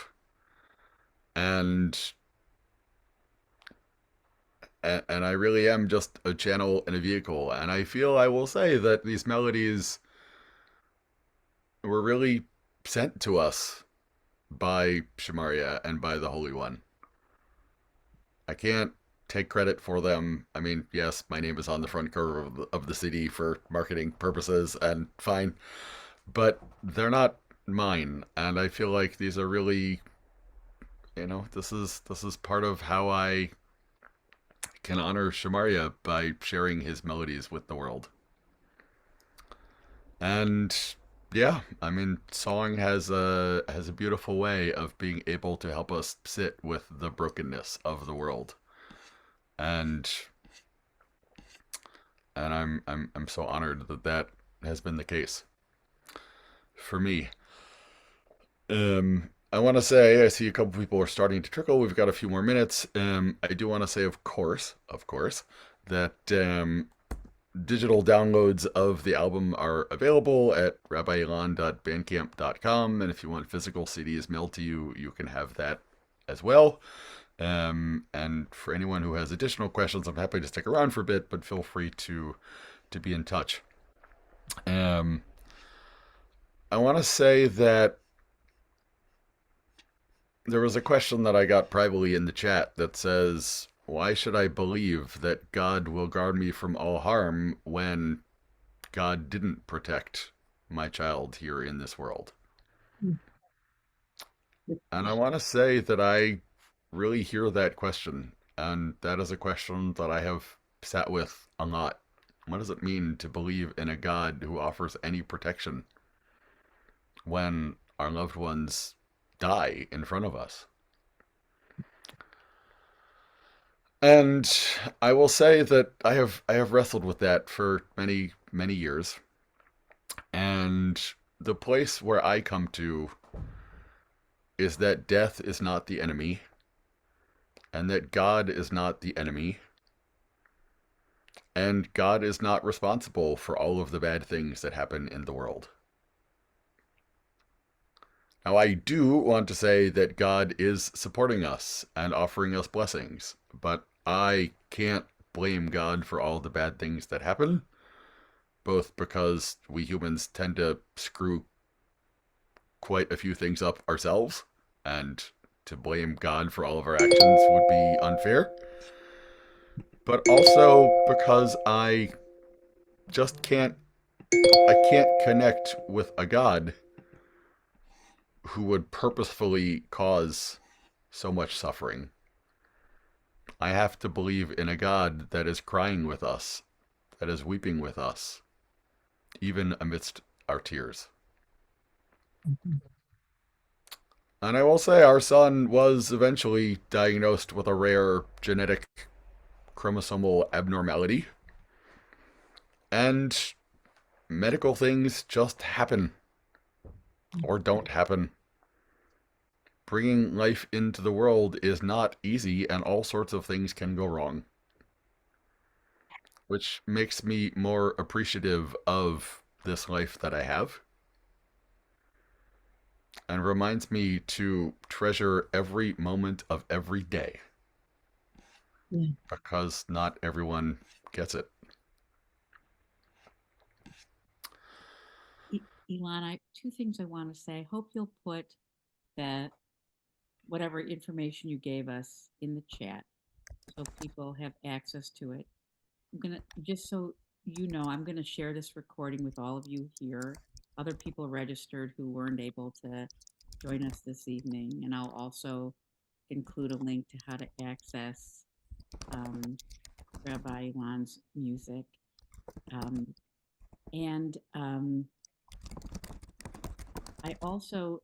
and and I really am just a channel and a vehicle. And I feel I will say that these melodies were really sent to us by Shamaria and by the Holy One. I can't take credit for them. I mean, yes, my name is on the front cover of the CD for marketing purposes, and fine, but they're not mine. And I feel like these are really, this is part of how I can honor Shamaria by sharing his melodies with the world. And yeah, I mean, song has a beautiful way of being able to help us sit with the brokenness of the world. And I'm so honored that that has been the case for me. I want to say I see a couple people are starting to trickle. We've got a few more minutes. I do want to say, of course, that digital downloads of the album are available at rabbielan.bandcamp.com, and if you want physical CDs mailed to you, you can have that as well. And for anyone who has additional questions, I'm happy to stick around for a bit, but feel free to be in touch. I want to say that there was a question that I got privately in the chat that says, why should I believe that God will guard me from all harm when God didn't protect my child here in this world? And I want to say that I really hear that question. And that is a question that I have sat with a lot. What does it mean to believe in a God who offers any protection when our loved ones die in front of us? And I will say that I have wrestled with that for many, many years. And the place where I come to is that death is not the enemy, and that God is not the enemy, and God is not responsible for all of the bad things that happen in the world. Now, I do want to say that God is supporting us and offering us blessings, but I can't blame God for all the bad things that happen, both because we humans tend to screw quite a few things up ourselves, and to blame God for all of our actions would be unfair, but also because I just can't connect with a God who would purposefully cause so much suffering. I have to believe in a God that is crying with us, that is weeping with us, even amidst our tears. And I will say our son was eventually diagnosed with a rare genetic chromosomal abnormality. And medical things just happen or don't happen. Bringing life into the world is not easy, and all sorts of things can go wrong, which makes me more appreciative of this life that I have and reminds me to treasure every moment of every day, because not everyone gets it. Ilan, two things I want to say. Hope you'll put the whatever information you gave us in the chat so people have access to it. I'm gonna, just so you know, I'm gonna share this recording with all of you here. Other people registered who weren't able to join us this evening, and I'll also include a link to how to access Rabbi Ilan's music. And I also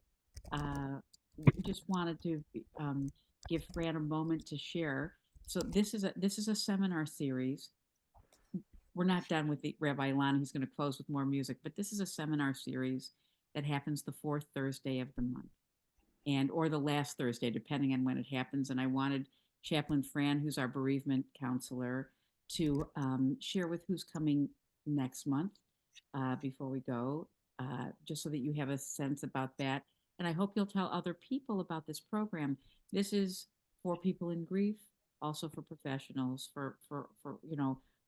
just wanted to give Fran a moment to share. So this is a seminar series. We're not done with the Rabbi Ilan. He's going to close with more music, but this is a seminar series that happens the fourth Thursday of the month, and or the last Thursday, depending on when it happens. And I wanted Chaplain Fran, who's our bereavement counselor, to share with who's coming next month. before we go, just so that you have a sense about that. And I hope you'll tell other people about this program. This is for people in grief, also for professionals, for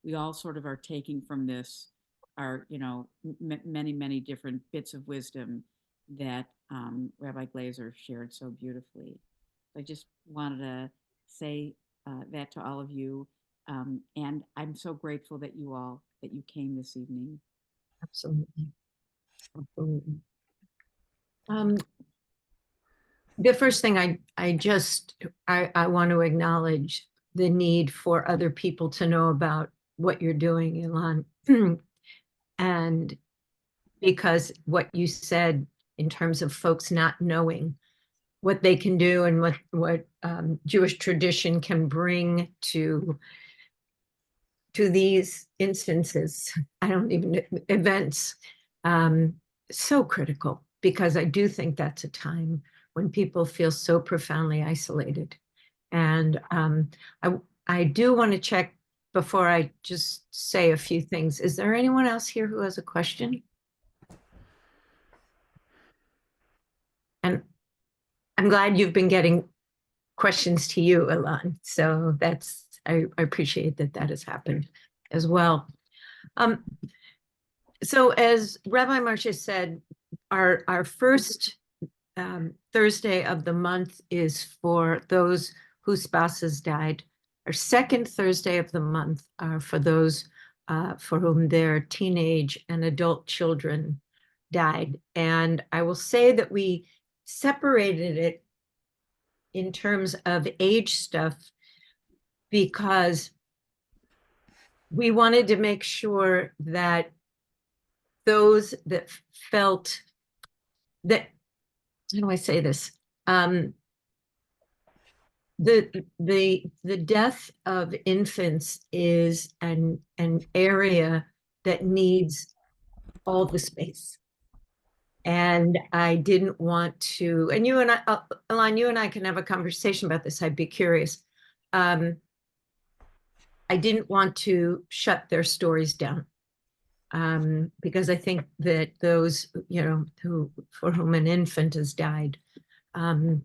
we all sort of are taking from this our, many, many different bits of wisdom that Rabbi Glazer shared so beautifully. I just wanted to say that to all of you. And I'm so grateful that you came this evening. Absolutely. Absolutely. The first thing I want to acknowledge the need for other people to know about what you're doing, Ilan. And because what you said in terms of folks not knowing what they can do and what Jewish tradition can bring to these instances, I don't even events, so critical, because I do think that's a time when people feel so profoundly isolated. And I do want to check before I just say a few things. Is there anyone else here who has a question? And I'm glad you've been getting questions to you, Ilan. So I appreciate that has happened as well. So as Rabbi Marsha said, our first Thursday of the month is for those whose spouses died. Our second Thursday of the month are for those for whom their teenage and adult children died. And I will say that we separated it in terms of age stuff because we wanted to make sure that those that felt that, how do I say this? The death of infants is an area that needs all the space. And I didn't want to, and you and I, Ilan, you and I can have a conversation about this. I'd be curious. I didn't want to shut their stories down. Because I think that those, for whom an infant has died, I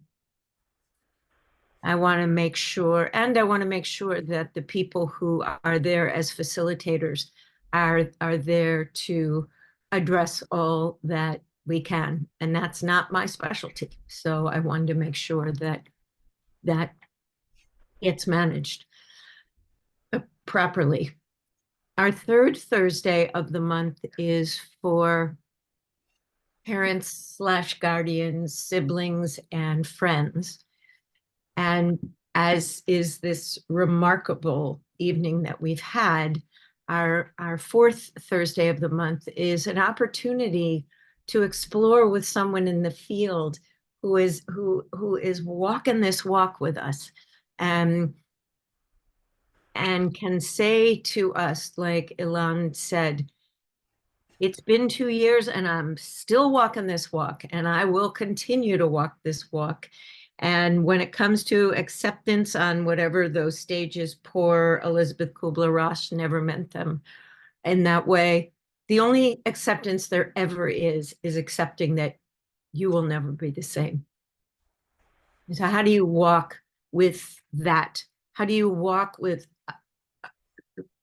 want to make sure, and I want to make sure that the people who are there as facilitators are there to address all that we can, and that's not my specialty. So I wanted to make sure that gets managed properly. Our third Thursday of the month is for parents/guardians, siblings, and friends. And as is this remarkable evening that we've had, our fourth Thursday of the month is an opportunity to explore with someone in the field who is walking this walk with us, and can say to us, like Ilan said, it's been 2 years and I'm still walking this walk, and I will continue to walk this walk. And when it comes to acceptance on whatever those stages, poor Elizabeth Kubler-Ross never meant them in that way. The only acceptance there ever is accepting that you will never be the same. So how do you walk with that? How do you walk with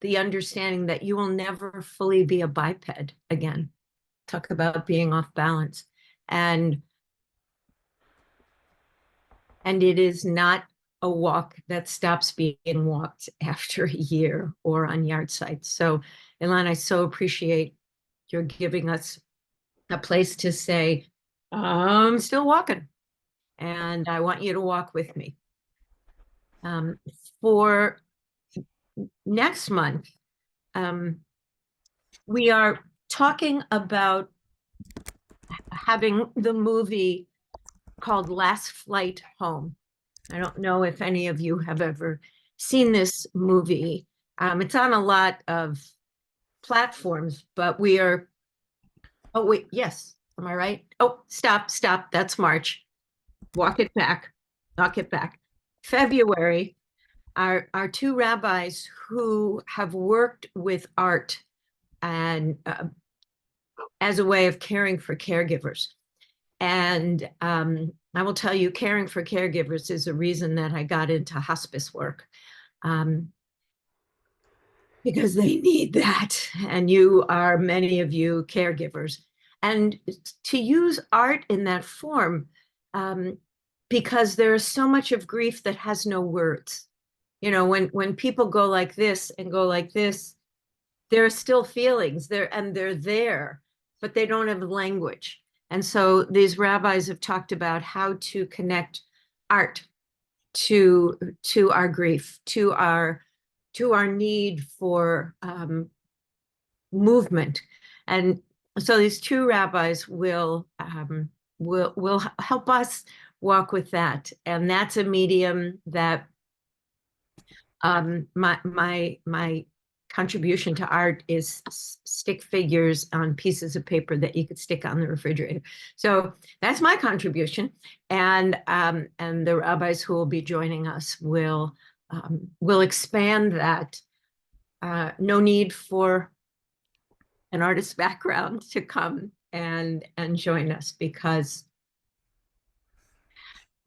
the understanding that you will never fully be a biped again? Talk about being off balance. And it is not a walk that stops being walked after a year or on yard sites. So, Ilan, I so appreciate your giving us a place to say, I'm still walking, and I want you to walk with me. For next month, we are talking about having the movie called Last Flight Home. I don't know if any of you have ever seen this movie. It's on a lot of platforms, but we are, oh wait, yes, am I right? Oh, stop, that's March. Walk it back. February, our two rabbis who have worked with art and as a way of caring for caregivers. And I will tell you, caring for caregivers is a reason that I got into hospice work, because they need that. And many of you, caregivers. And to use art in that form, because there is so much of grief that has no words. You know, when people go like this and go like this, there are still feelings there, and they're there, but they don't have language. And so these rabbis have talked about how to connect art to our grief, to our need for movement. And so these two rabbis will help us walk with that. And that's a medium that my contribution to art is stick figures on pieces of paper that you could stick on the refrigerator. So that's my contribution. And the rabbis who will be joining us will expand that. No need for an artist's background to come and join us, because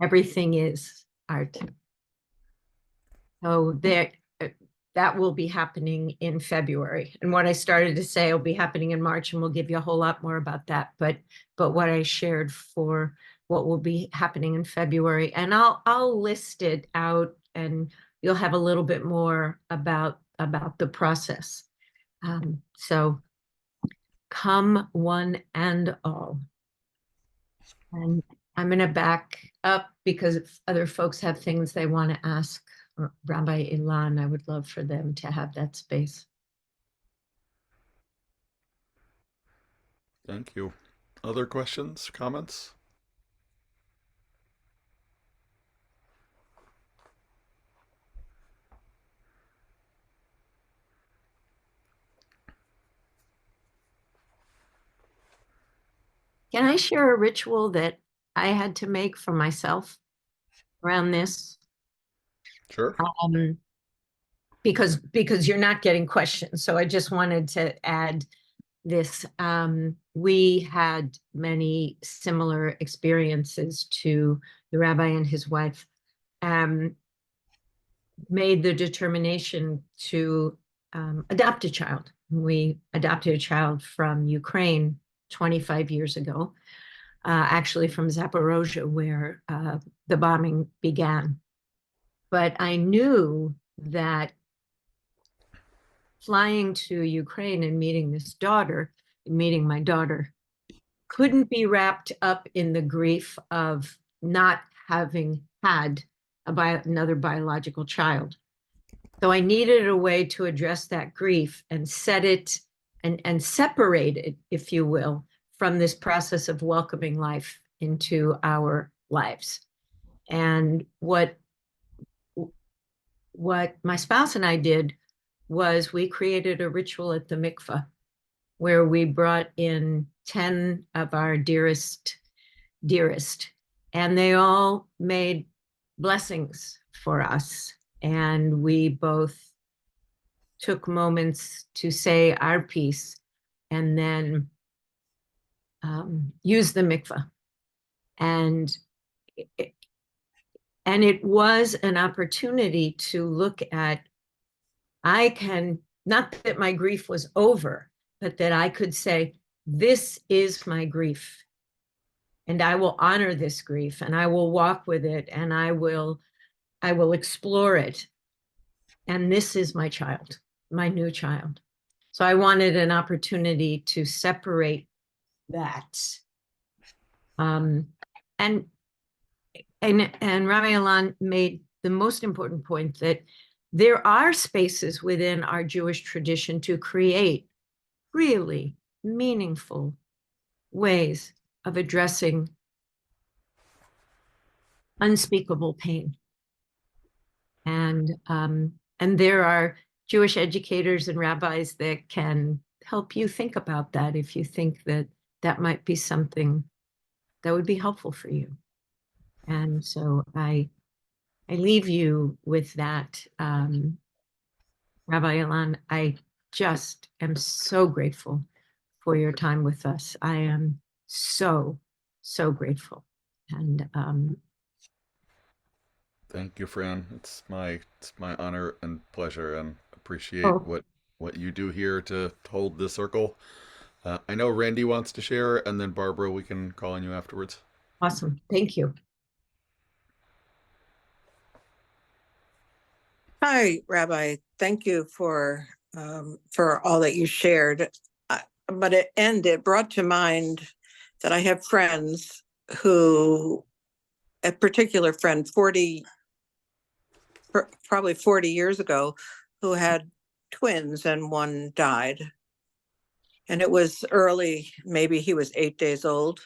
everything is art. So that will be happening in February. And what I started to say will be happening in March, and we'll give you a whole lot more about that. But what I shared for what will be happening in February, and I'll list it out, and you'll have a little bit more about the process. So come one and all. And I'm going to back up because if other folks have things they want to ask Rabbi Ilan, I would love for them to have that space. Thank you. Other questions, comments? Can I share a ritual that I had to make for myself around this? Sure. Because you're not getting questions. So I just wanted to add this. We had many similar experiences to the rabbi and his wife. Made the determination to adopt a child. We adopted a child from Ukraine 25 years ago, actually from Zaporozhye, where the bombing began. But I knew that flying to Ukraine and meeting my daughter, couldn't be wrapped up in the grief of not having had another biological child. So I needed a way to address that grief and set it and separate it, if you will, from this process of welcoming life into our lives. And what my spouse and I did was we created a ritual at the mikveh where we brought in 10 of our dearest, and they all made blessings for us. And we both took moments to say our piece and then use the mikveh. And it was an opportunity to look at, not that my grief was over, but that I could say, this is my grief. And I will honor this grief, and I will walk with it, and I will explore it. And this is my child, my new child. So I wanted an opportunity to separate that. And Rabbi Ilan made the most important point that there are spaces within our Jewish tradition to create really meaningful ways of addressing unspeakable pain. And there are Jewish educators and rabbis that can help you think about that if you think that that might be something that would be helpful for you. And so I leave you with that. Rabbi Ilan, I just am so grateful for your time with us. I am so, so grateful. And Thank you, Fran. It's my honor and pleasure, and appreciate oh, what you do here to hold this circle. I know Randy wants to share, and then Barbara, we can call on you afterwards. awesome. Thank you. Hi, Rabbi. Thank you for all that you shared. But it brought to mind that I have friends who, a particular friend, probably 40 years ago, who had twins and one died. And it was early, maybe he was 8 days old.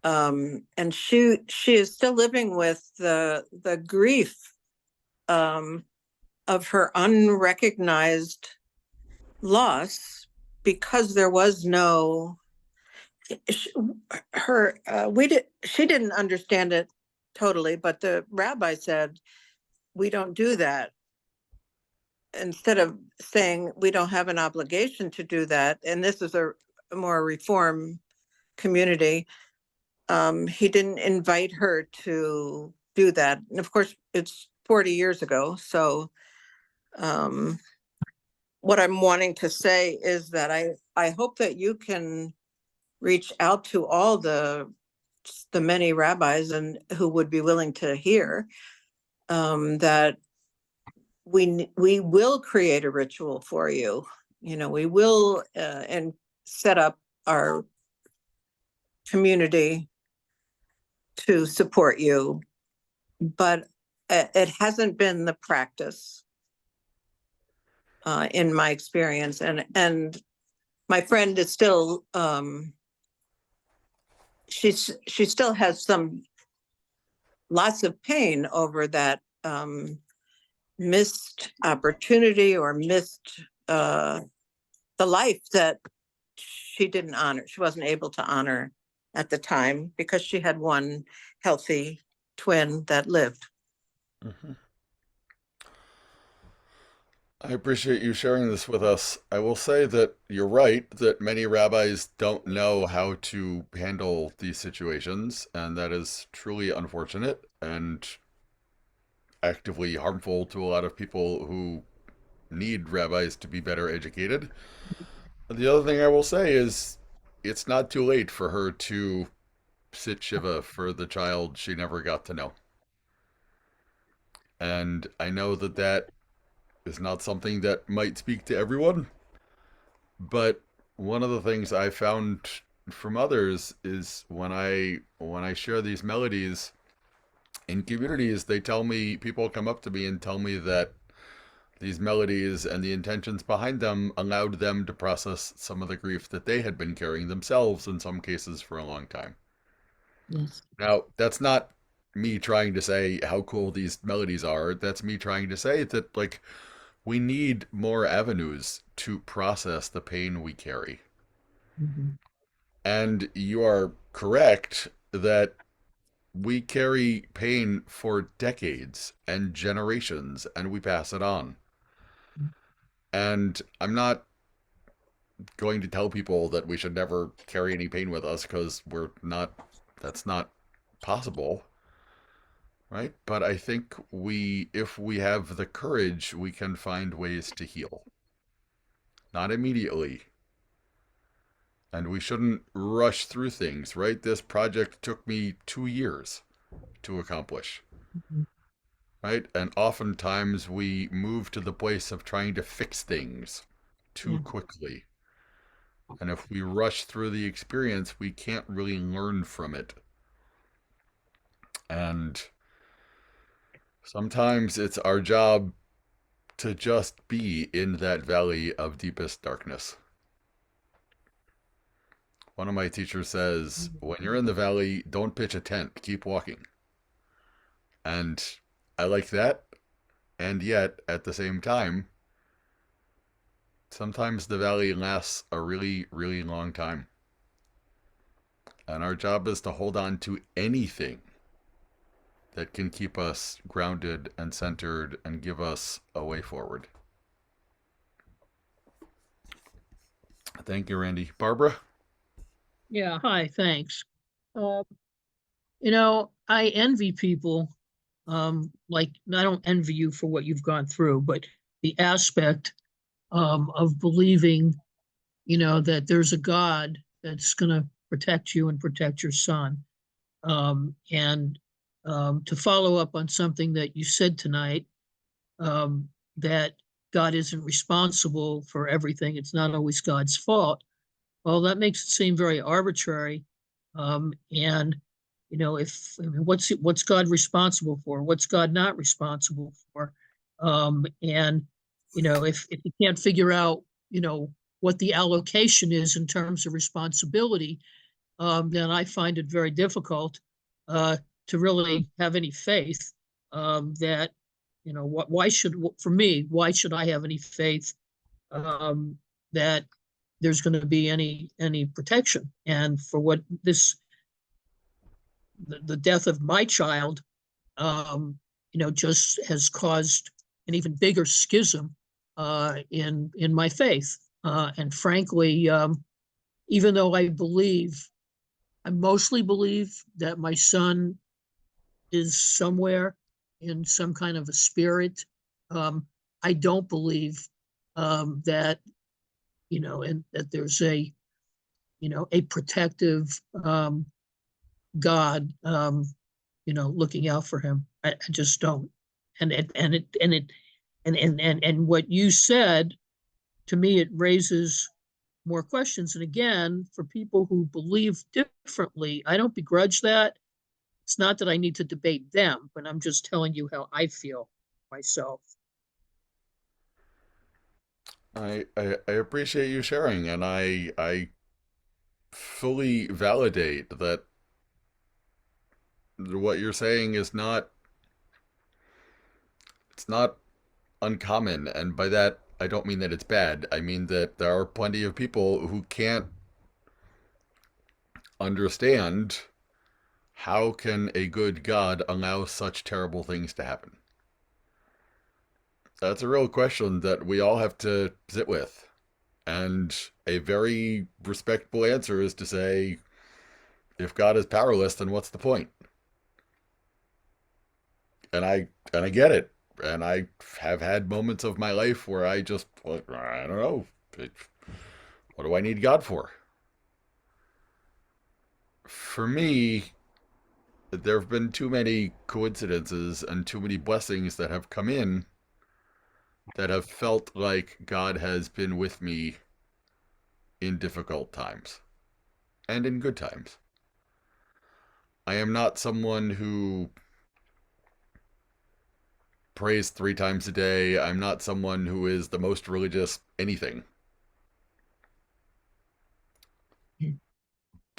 And she is still living with the grief of her unrecognized loss, because there was no her she didn't understand it totally, but the rabbi said, we don't do that. Instead of saying we don't have an obligation to do that, and this is a more reform community, he didn't invite her to do that. And of course, it's 40 years ago. So what I'm wanting to say is that I hope that you can reach out to all the many rabbis and who would be willing to hear, that we will create a ritual for you. We will and set up our community to support you, but it hasn't been the practice in my experience, and my friend is still she still has lots of pain over that missed opportunity, or missed the life that she didn't honor. She wasn't able to honor at the time because she had one healthy twin that lived. Mm-hmm. I appreciate you sharing this with us. I will say that you're right that many rabbis don't know how to handle these situations, and that is truly unfortunate and actively harmful to a lot of people who need rabbis to be better educated. The other thing I will say is it's not too late for her to sit Shiva for the child she never got to know. And I know that that is not something that might speak to everyone, but one of the things I found from others is when I share these melodies in communities, they tell me, people come up to me and tell me that these melodies and the intentions behind them allowed them to process some of the grief that they had been carrying themselves in some cases for a long time. Yes. Now, that's not me trying to say how cool these melodies are. That's me trying to say that, like, we need more avenues to process the pain we carry. Mhm. And you are correct that we carry pain for decades and generations, and we pass it on. And I'm not going to tell people that we should never carry any pain with us, because that's not possible, right? But I think if we have the courage, we can find ways to heal. Not immediately. And we shouldn't rush through things, right? This project took me 2 years to accomplish, Mhm. right? And oftentimes we move to the place of trying to fix things too Yeah. quickly. And if we rush through the experience, we can't really learn from it. And sometimes it's our job to just be in that valley of deepest darkness. One of my teachers says, when you're in the valley, don't pitch a tent, keep walking. And I like that. And yet, at the same time, sometimes the valley lasts a really, really long time. And our job is to hold on to anything that can keep us grounded and centered and give us a way forward. Thank you, Randy. Barbara? Yeah, hi, thanks. Uh, I envy people, like, I don't envy you for what you've gone through, but the aspect, of believing, that there's a God that's gonna protect you and protect your son. And to follow up on something that you said tonight, that God isn't responsible for everything. It's not always God's fault. Well, that makes it seem very arbitrary. And if I mean, what's God responsible for? What's God not responsible for? And if you can't figure out, what the allocation is in terms of responsibility, then I find it very difficult to really have any faith that why should for me why should I have any faith that there's going to be any protection. And for what the death of my child, just has caused an even bigger schism in my faith. And frankly, even though I mostly believe that my son is somewhere in some kind of a spirit, I don't believe that and that there's a protective God, looking out for him. I just don't. And what you said, to me, it raises more questions. And again, for people who believe differently, I don't begrudge that. It's not that I need to debate them, but I'm just telling you how I feel myself. I appreciate you sharing, and I fully validate that what you're saying is not, it's not uncommon, and by that I don't mean that it's bad. I mean that there are plenty of people who can't understand how can a good God allow such terrible things to happen. That's a real question that we all have to sit with. And a very respectable answer is to say, if God is powerless, then what's the point? And I get it. And I have had moments of my life where I just, well, I don't know. What do I need God for? For me, there have been too many coincidences and too many blessings that have come in that have felt like God has been with me in difficult times and in good times. I am not someone who prays 3 times a day. I'm not someone who is the most religious anything.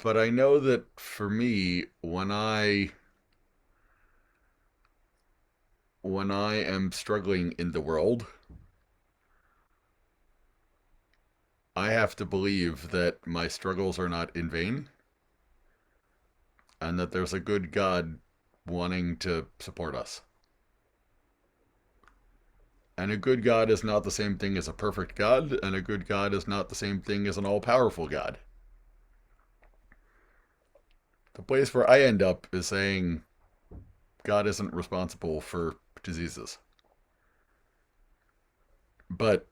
But I know that for me, when I am struggling in the world, I have to believe that my struggles are not in vain and that there's a good God wanting to support us. And a good God is not the same thing as a perfect God, and a good God is not the same thing as an all-powerful God. The place where I end up is saying God isn't responsible for diseases. But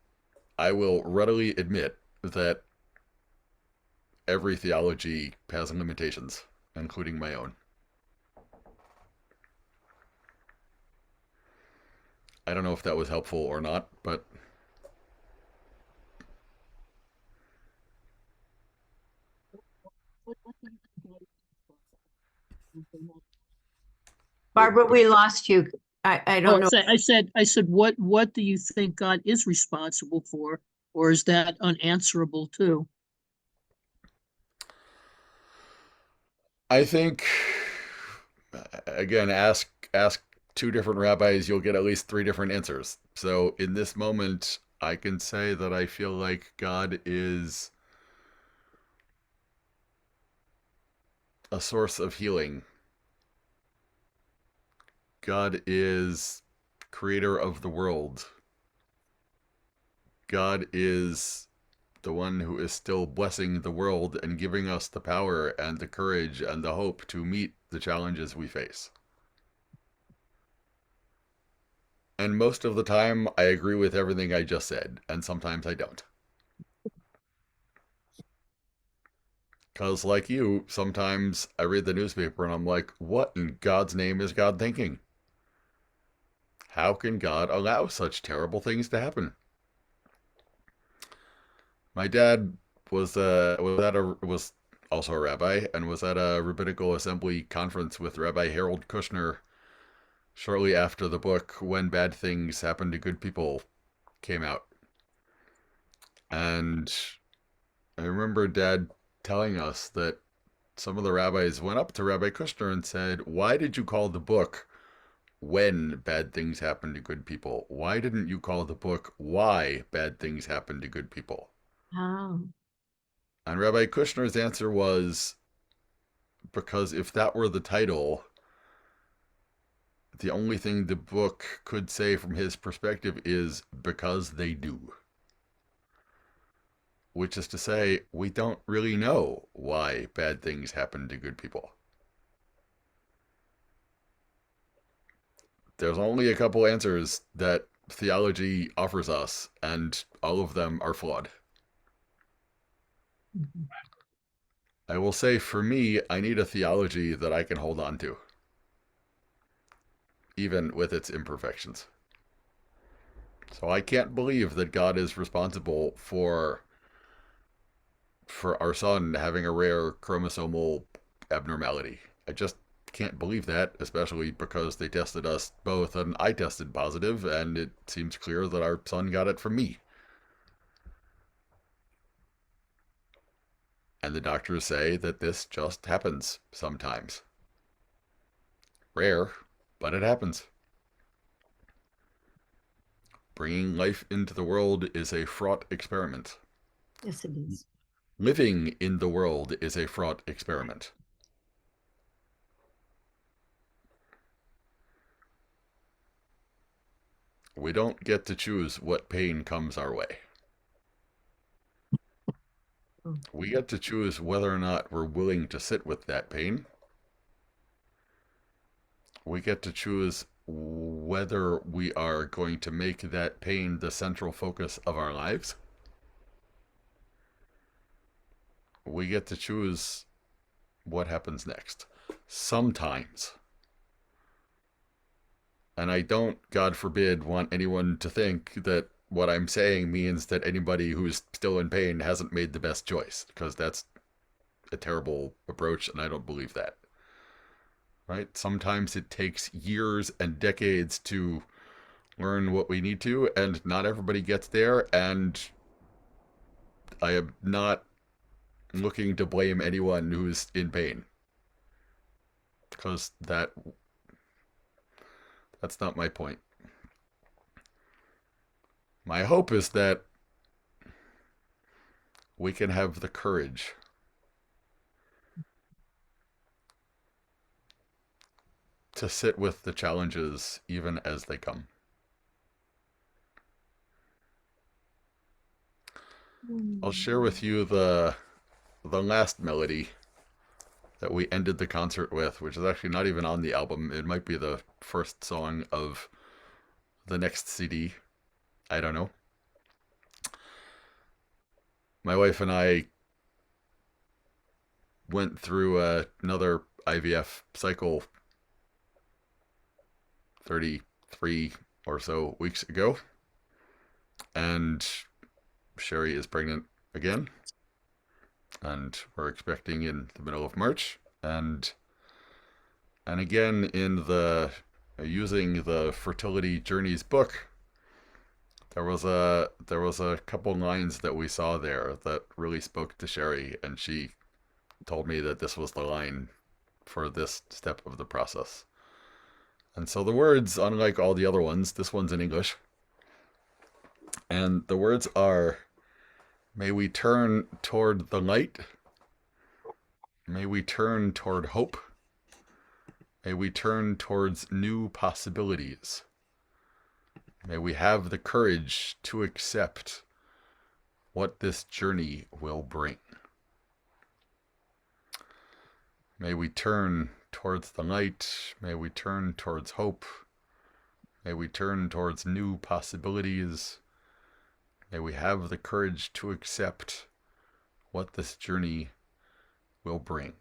I will readily admit that every theology has limitations, including my own. I don't know if that was helpful or not, but Barbara, we lost you. I don't know. I said, what do you think God is responsible for, or is that unanswerable too? I think, again, ask 2 different rabbis, you'll get at least 3 different answers. So in this moment, I can say that I feel like God is a source of healing. God is creator of the world. God is the one who is still blessing the world and giving us the power and the courage and the hope to meet the challenges we face. And most of the time, I agree with everything I just said, and sometimes I don't. Because, like you, sometimes I read the newspaper and I'm like, what in God's name is God thinking? How can God allow such terrible things to happen? My dad was also a rabbi and was at a rabbinical assembly conference with Rabbi Harold Kushner shortly after the book When Bad Things Happen to Good People came out. And I remember Dad telling us that some of the rabbis went up to Rabbi Kushner and said, why did you call the book When Bad Things Happen to Good People? Why didn't you call the book Why Bad Things Happen to Good People? Oh, And Rabbi Kushner's answer was, because if that were the title, the only thing the book could say from his perspective is because they do. Which is to say, we don't really know why bad things happen to good people. There's only a couple answers that theology offers us, and all of them are flawed. mhm. I will say, for me, I need a theology that I can hold on to, even with its imperfections. So I can't believe that God is responsible for our son having a rare chromosomal abnormality. I just can't believe that, especially because they tested us both and I tested positive, and it seems clear that our son got it from me. And the doctors say that this just happens sometimes. Rare, but it happens. Bringing life into the world is a fraught experiment. Yes, it is. Living in the world is a fraught experiment. We don't get to choose what pain comes our way. Oh, We get to choose whether or not we're willing to sit with that pain. We get to choose whether we are going to make that pain the central focus of our lives. We get to choose what happens next. Sometimes. And I don't, God forbid, want anyone to think that what I'm saying means that anybody who's still in pain hasn't made the best choice, because that's a terrible approach, and I don't believe that. Right? Sometimes it takes years and decades to learn what we need to, and not everybody gets there, and I am not looking to blame anyone who's in pain, because that's not my point. My hope is that we can have the courage to sit with the challenges even as they come. I'll share with you the last melody that we ended the concert with, which is actually not even on the album. It might be the first song of the next CD. I don't know. My wife and I went through another IVF cycle 33 or so weeks ago, and Sherry is pregnant again, and we're expecting in the middle of March, and again in the using the Fertility Journeys book, there was a couple lines that we saw there that really spoke to Sherry, and she told me that this was the line for this step of the process. And so the words, unlike all the other ones, this one's in English, and the words are, may we turn toward the light, may we turn toward hope, may we turn towards new possibilities, may we have the courage to accept what this journey will bring. May we turn towards the light. May we turn towards hope. May we turn towards new possibilities. May we have the courage to accept what this journey will bring.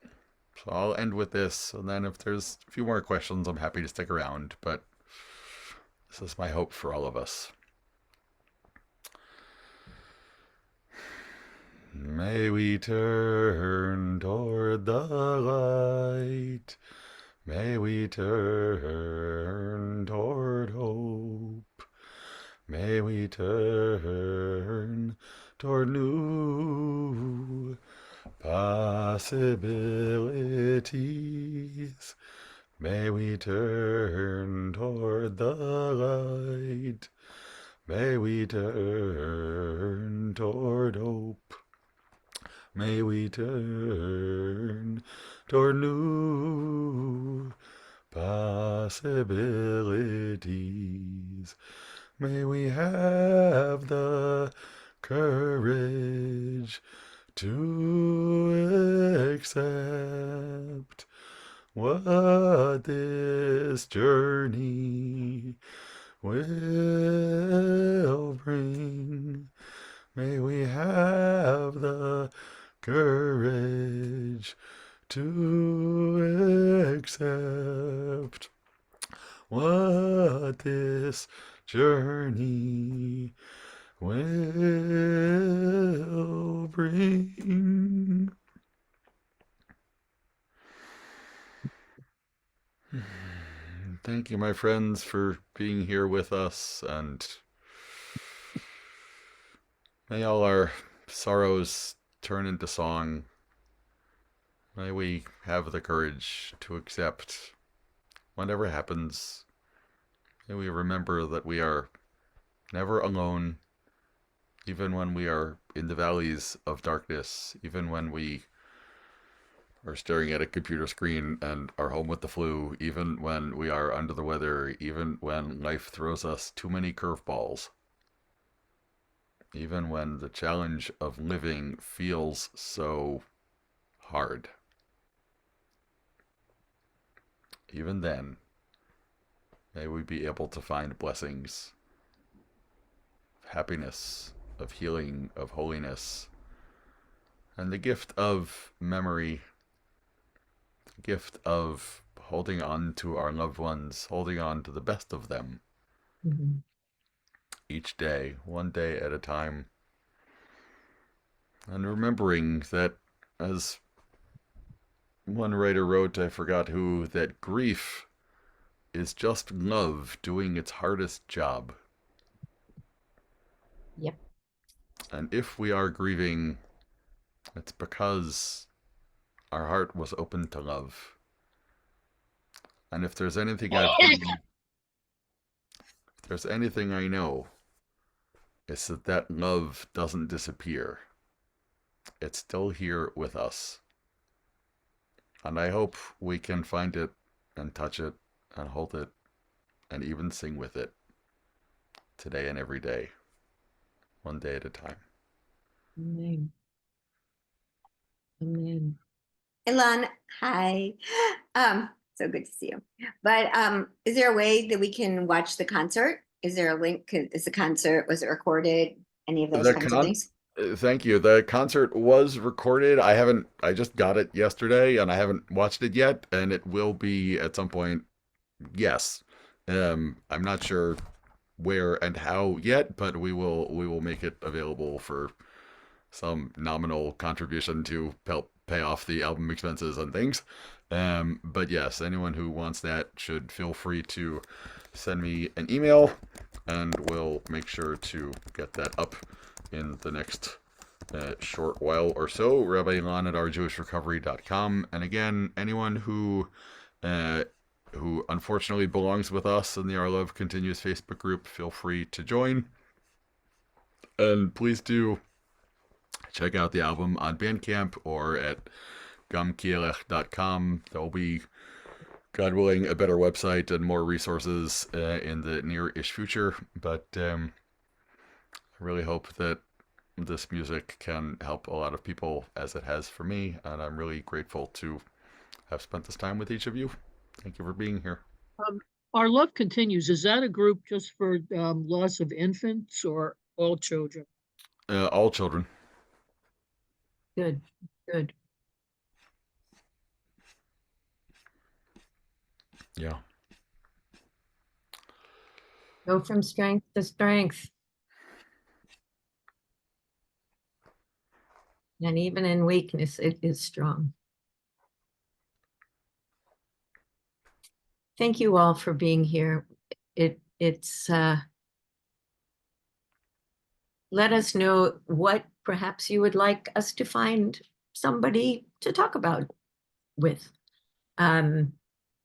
So I'll end with this, and then if there's a few more questions, I'm happy to stick around, but this is my hope for all of us. May we turn toward the light. May we turn toward hope. May we turn toward new possibilities. May we turn toward the light. May we turn toward hope. May we turn toward new possibilities. May we have the courage to accept what this journey will bring. May we have the courage to accept what this journey will bring. Thank you, my friends, for being here with us, and may all our sorrows turn into song. May we have the courage to accept whatever happens. May we remember that we are never alone, even when we are in the valleys of darkness, even when we are staring at a computer screen and are home with the flu, even when we are under the weather, even when life throws us too many curveballs, even when the challenge of living feels so hard. Even then, may we be able to find blessings, of happiness, of healing, of holiness, and the gift of memory, the gift of holding on to our loved ones, holding on to the best of them, each day, one day at a time, and remembering that, as one writer wrote, I forgot who, that grief is just love doing its hardest job. Yep. And if we are grieving, it's because our heart was open to love. And if there's anything I know, it's that love doesn't disappear. It's still here with us. And I hope we can find it and touch it and hold it and even sing with it today and every day, one day at a time. Amen. Amen. Ilan, hi. So good to see you. But is there a way that we can watch the concert? Is there a link? Was it recorded? Any of those kinds of things? Thank you. The concert was recorded. I just got it yesterday and I haven't watched it yet, and it will be at some point. Yes. I'm not sure where and how yet, but we will make it available for some nominal contribution to help pay off the album expenses and things. But yes, anyone who wants that should feel free to send me an email, and we'll make sure to get that up in the next short while or so. Rabbi Ilan at ourjewishrecovery.com. And again, anyone who unfortunately belongs with us in the Our Love Continues Facebook group, feel free to join. And please do check out the album on Bandcamp or at gamkielech.com. There will be, God willing, a better website and more resources in the near-ish future. But I really hope that this music can help a lot of people as it has for me, and I'm really grateful to have spent this time with each of you. Thank you for being here. Our Love Continues, is that a group just for loss of infants or all children? All children. Good, good. Yeah. Go from strength to strength. And even in weakness, it is strong. Thank you all for being here. It's let us know what perhaps you would like us to find somebody to talk about with.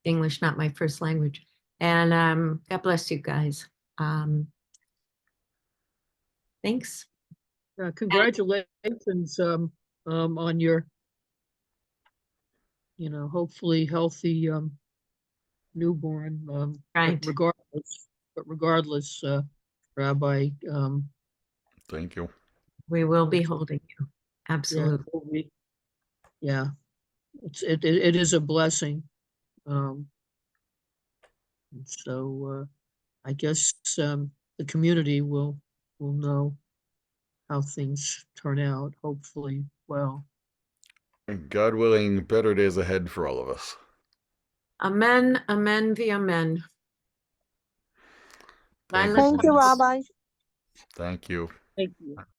English, not my first language. And God bless you guys. Thanks. Congratulations on your, hopefully healthy newborn. Right. But regardless, Rabbi, Thank you. We will be holding you. yeah, Absolutely. yeah, it is a blessing. So I guess the community will know how things turn out, hopefully well. And God willing, better days ahead for all of us. Amen, amen, the amen. Bye, Thank listeners. Thank you, Rabbi. Thank you. Thank you.